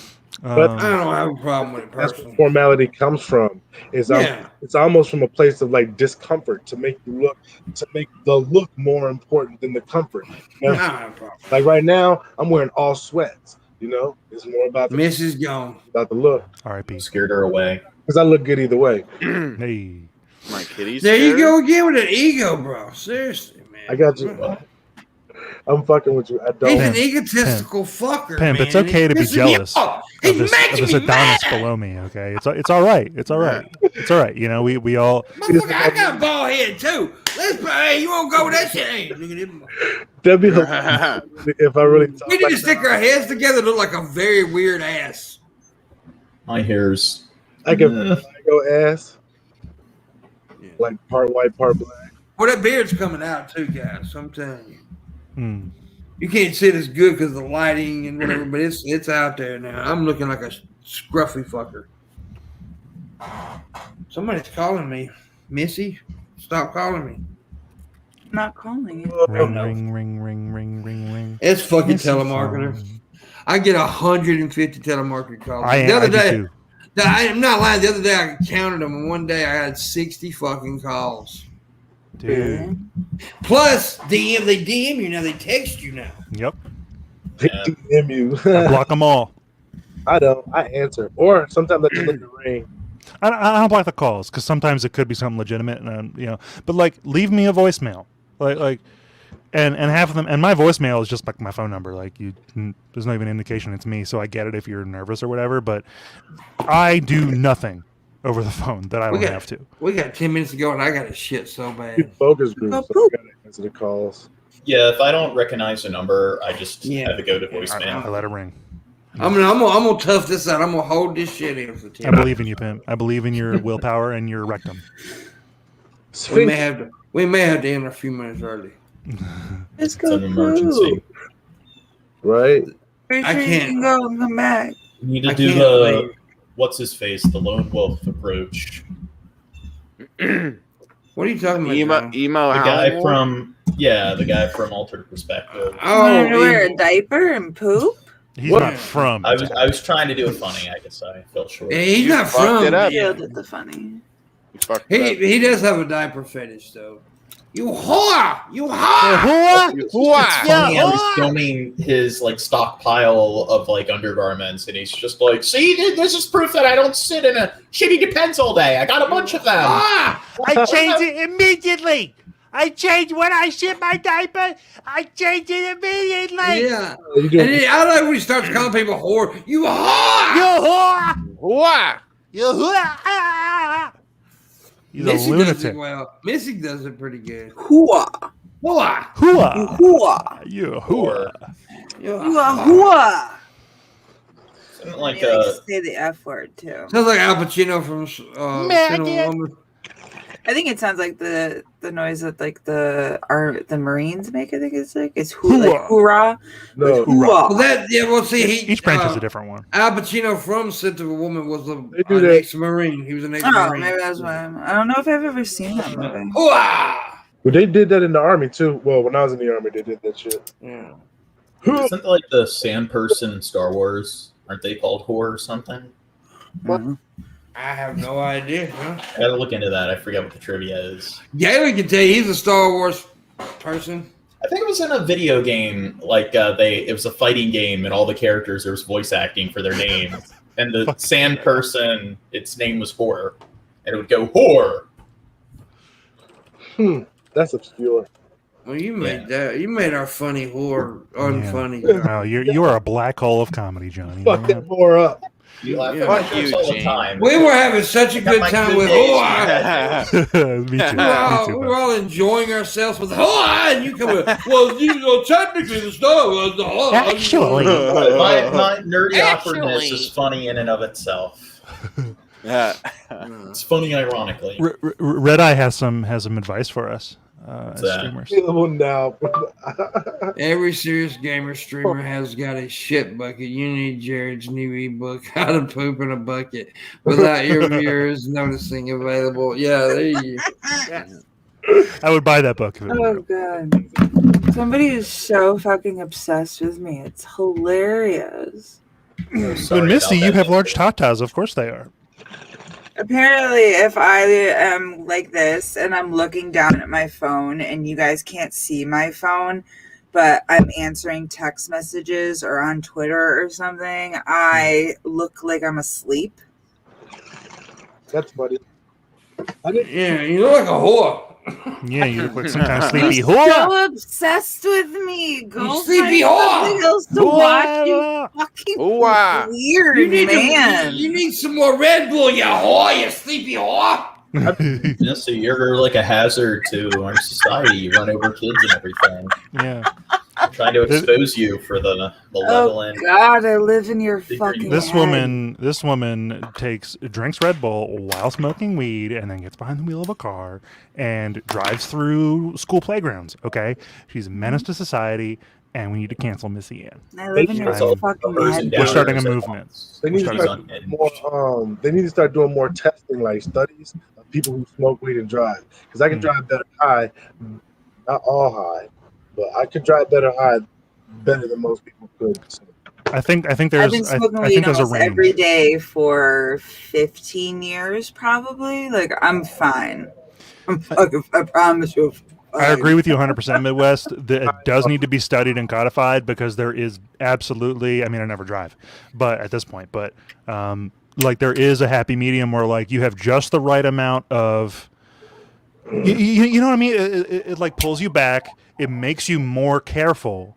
But I don't have a problem with it that's personally. where formality comes from. It's almost from a place of like discomfort to make the look more important than the comfort. You know? I don't have a problem. Like right now, I'm wearing all sweats. You know, it's more about the Mrs. gone. about the look R.I.P. Scared her away. because I look good either way. Hey. My kitty's There you scared. go again with an ego, bro. Seriously, man. I got you. I'm fucking with you. I He's don't. an egotistical fucker. Pimp, man. it's okay to be He's pissing me jealous off. of He's this making me mad. Adonis below me. Okay, it's all right. It's all right. It's all right. You know, we all. Motherfucker, I got a bald head too. Hey, you won't go with that shit? Hey, look at him. That'd be hilarious if I really. Talk We need like to stick our heads together to look like a very weird ass. My hair's. I can go ass, like part white, part black. Well, that beard's coming out too, guys. I'm telling you. Hmm. You can't see it as good because of the lighting and whatever, but it's out there now. I'm looking like a scruffy fucker. Somebody's calling me. Missy, stop calling me. I'm not calling you. Ring, no. ring, ring, ring, ring, ring, ring. It's fucking Missy telemarketer. phone. I get 150 telemarketer calls. I the other do day, too. I'm not lying. The other day I counted them, and one day I had 60 fucking calls. Dude. Plus, they DM you now. They text you now. Yep. They Yeah. DM you. I block them all. I don't. I answer, or sometimes I just let it ring. I don't block the calls because sometimes it could be something legitimate, and you know. But like, leave me a voicemail, and half of them. And my voicemail is just like my phone number. Like there's no even indication it's me, so I get it if you're nervous or whatever. But I do nothing over the phone that I don't have to. We got 10 minutes to go, and I got a shit so bad. Two focus groups. So I gotta answer the calls. Yeah, if I don't recognize a number, I just Yeah. have to go to I voicemail. let it ring. I'm gonna tough this out. I'm gonna hold this shit in for 10 I believe in you, Pimp. I believe in your willpower and your rectum. We may have to end a few minutes early. Let's It's go. an emergency. Right? Pretty I sure you can't. can go and come back. You need to I do can't the leave. what's his face, the lone wolf approach. What are you talking about? Emo, John? emo. The guy Howard? from the guy from Altered Perspective. Want to wear a he- diaper and poop? He's What? not from. I was trying to do it funny. I guess I fell short. he's You not fucked from. it up. Killed at the funny. You fucked it up. He does have a diaper fetish though. You whore! You whore! Who? Why? It's funny how he's filming his like stockpile of like undergarments, and he's just like, "See, this is proof that I don't sit in a shitty Depends all day. I got a bunch of them." Ah! I changed it immediately. I changed when I shit my diaper. I changed it immediately. Yeah. You And doing I like when he starts calling people whore. You whore! You whore. Why? You whore. He's Missy a does lunatic. it well. Missy does it pretty good. Hooah. Whore! Hooah! Hooah. You hooah! You Hooah. Hooah. Something like They like to say the F word too. Sounds like Al Pacino from Maggot. Sin of a Woman. I think it sounds like the noise that like the Marines make. I think it's like it's like hoorah. no? Hooah. Well, well, see, Each branch is a different one. Al Pacino from Scent of a Woman was They do an that. ex-Marine. He was an Oh, ex-Marine. maybe that's why. I don't know if I've ever seen that movie. Hooah! But they did that in the army too. Well, when I was in the army, they did that shit. Yeah. isn't like the sand person in Star Wars? Aren't they called whore or something? What? I have no idea. Huh? I gotta look into that. I forget what the trivia is. Galen can tell you he's a Star Wars person. I think it was in a video game. Like it was a fighting game, and all the characters there was voice acting for their name. And the sand person, its name was whore, and it would go whore. That's obscure. Well, you made that. You made our funny whore unfunny. Oh, you are a black hole of comedy, Johnny. Fuck that more up. You laugh Yeah. at my Fuck you, jokes all the Gene. time. We were having such a I got good my time good with days, whore. Me too. We were, Me too. we were all enjoying ourselves with whore, and you come with, well, you know, technically the Star Wars, the whore. Actually. My nerdy Actually. awkwardness is funny in and of itself. Yeah. It's funny ironically. Red Eye has some advice for us. streamers. Available now. Every serious gamer streamer has got a shit bucket. You need Jared's new ebook, How to Poop in a Bucket, without your viewers noticing. Available. Yeah, there you go. I would buy that book. If it Oh were. god. Somebody is so fucking obsessed with me. It's hilarious. But Misty, you have large tatas. Of course they are. Apparently, if I am like this and I'm looking down at my phone and you guys can't see my phone, but I'm answering text messages or on Twitter or something, I look like I'm asleep. That's funny. Yeah, you look like a whore. Yeah, you look like some kind of sleepy You're whore. so obsessed with me. Go sleepy find something else to watch. You Whore. fucking Whore. weird man. You need some more Red Bull, you whore, you sleepy whore. So you're like a hazard to our society. You run over kids and everything. Yeah. I'm trying to expose you for the level Oh in. God, I live in your Figure fucking This head. woman drinks Red Bull while smoking weed and then gets behind the wheel of a car and drives through school playgrounds. Okay, she's a menace to society, and we need to cancel MissyAnn. I live in your It's all fucking uppers head. and We're downers starting a at movement. once. They need to She's start on- doing more. They need to start doing more testing, like studies of people who smoke weed and drive. Because I can drive better high, not all high, but I can drive better high better than most people could. So, I think I've there's been smoking I weed think there's a almost every range. day for 15 years, probably. Like, I'm fine. I promise you. I agree with you 100%, Midwest. It does need to be studied and codified because there is absolutely, I mean, I never drive, but at this point, but like there is a happy medium where like you have just the right amount of, you know what I mean? It like pulls you back. It makes you more careful.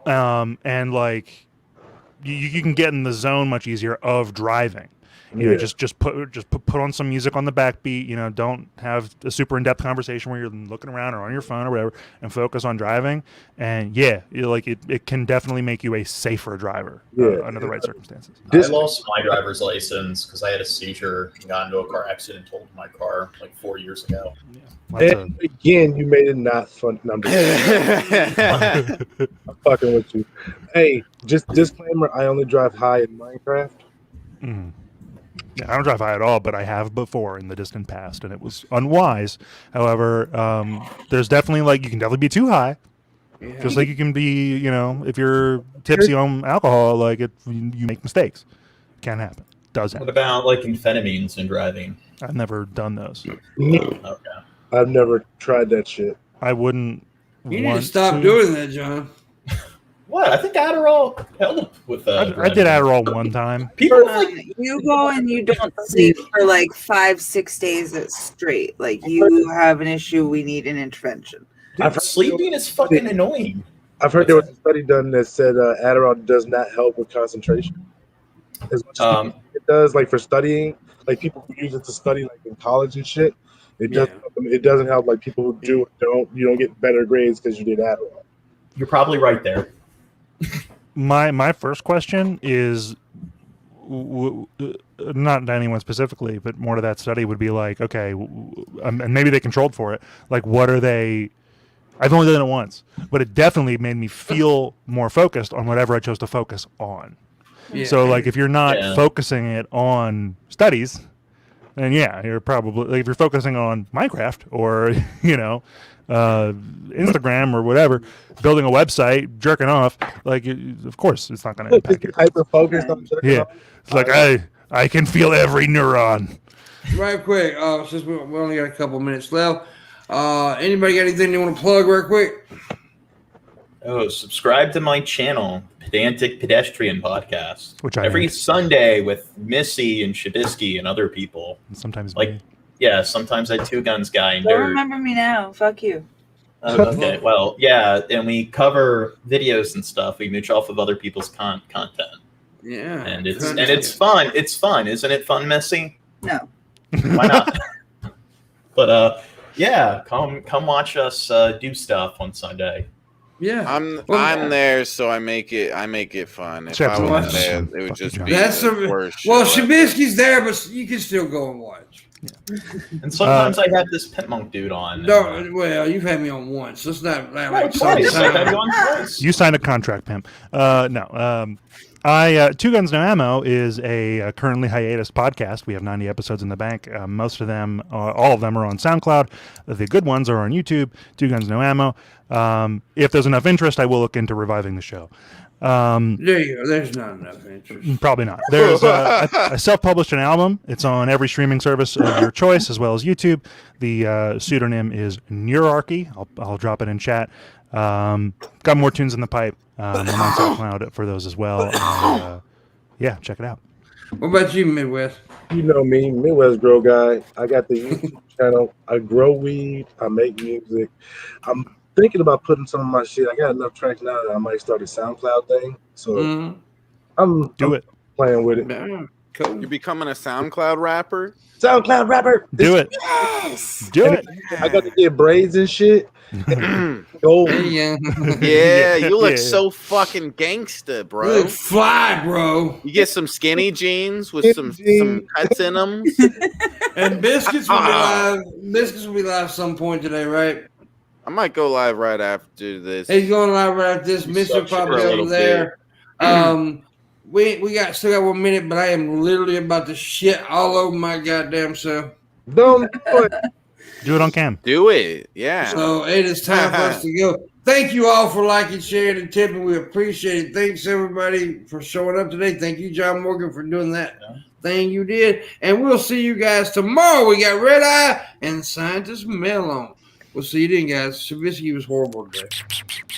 And like you can get in the zone much easier of driving. You know, just put on some music on the backbeat. You know, don't have a super in-depth conversation where you're looking around or on your phone or whatever, and focus on driving. And yeah, it can definitely make you a safer driver under the right circumstances. I lost my driver's license because I had a seizure and got into a car accident and totaled my car like 4 years ago. and again, you made it not fun. No, I'm fucking with you. Hey, just disclaimer: I only drive high in Minecraft. Mhm. Yeah, I don't drive high at all, but I have before in the distant past, and it was unwise. However, there's definitely like you can definitely be too high, just like you can be, you know, if you're tipsy on alcohol, like you make mistakes. Can happen. Does What happen. about like amphetamines and driving? I've never done those. Okay. I've never tried that shit. I wouldn't. You need want to stop doing that, John. What? I think Adderall helped with I did Adderall one time. People like You go and you don't sleep for like 5-6 days straight. Like, you have an issue. We need an intervention. dude, sleeping is fucking annoying. I've heard there was a study done that said Adderall does not help with concentration. As much as it does, like for studying, like people who use it to study, like in college and shit. It doesn't. It doesn't help like people who do it don't. You don't get better grades because you did Adderall. You're probably right there. My first question is not to anyone specifically, but more to that study would be like, okay, and maybe they controlled for it. Like, what are they? I've only done it once, but it definitely made me feel more focused on whatever I chose to focus on. Yeah. So, like, if you're not Yeah. focusing it on studies, then yeah, you're probably like, if you're focusing on Minecraft or you know, Instagram or whatever, building a website, jerking off, like, of course, it's not going to impact you. Hyper focused on jerking Yeah, off. it's like I can feel every neuron. Right quick, since we only got a couple minutes left, anybody got anything they want to plug right quick? Oh, subscribe to my channel, Pedantic Pedestrian Podcast. Which I every make. Sunday with Missy and Shabisky and other people. Sometimes Like, me. yeah, sometimes that Two Guns guy. Don't remember me now. Fuck you. Okay, well, yeah, and we cover videos and stuff. We mooch off of other people's content, Yeah, and it's fun. It's fun, isn't it? Fun, Missy? No. Why not? But yeah, come watch us do stuff on Sunday. Yeah, I'm there, so I make it fun. If Except I for wasn't us. there, it would Fuck just you, be that's the a worst well. show ever. Shabisky's there, but you can still go and watch. And sometimes I have this Pimpmunk dude on. No, well, you've had me on once. Let's not like Twice. I've had you on twice. You signed a contract, pimp. No. Two Guns No Ammo is a currently hiatus podcast. We have 90 episodes in the bank. Most of them, all of them, are on SoundCloud. The good ones are on YouTube. Two Guns No Ammo. If there's enough interest, I will look into reviving the show. There you go. There's not enough interest. Probably not. There's I self-published an album. It's on every streaming service of your choice, as well as YouTube. The pseudonym is Neurarchy. I'll drop it in chat. Got more tunes in the pipe. I'm on SoundCloud for those as well. And, yeah, check it out. What about you, Midwest? You know me, Midwest Grow Guy. I got the YouTube channel. I grow weed. I make music. I'm thinking about putting some of my shit. I got enough tracks now that I might start a SoundCloud thing. So I'm playing with it. Yeah, cool. You're becoming a SoundCloud rapper? SoundCloud rapper. Do it. Yes. Do it. I got to get braids and shit. Gold. Yeah, you look so fucking gangster, bro. You look fly, bro. You get some skinny jeans with some cuts in them. And Biscuits will be live. Biscuits will be live some point today, right? I might go live right after this. He's going live right after this. Mr. Pop over there. We still got 1 minute, but I am literally about to shit all over my goddamn self. Don't do it. Do it on cam. Do it. Yeah. So it is time for us to go. Thank you all for liking, sharing, and tipping. We appreciate it. Thanks, everybody, for showing up today. Thank you, John Morgan, for doing that thing you did. And we'll see you guys tomorrow. We got Red Eye and Scientist Melon. We'll see you then, guys. Shabisky was horrible today.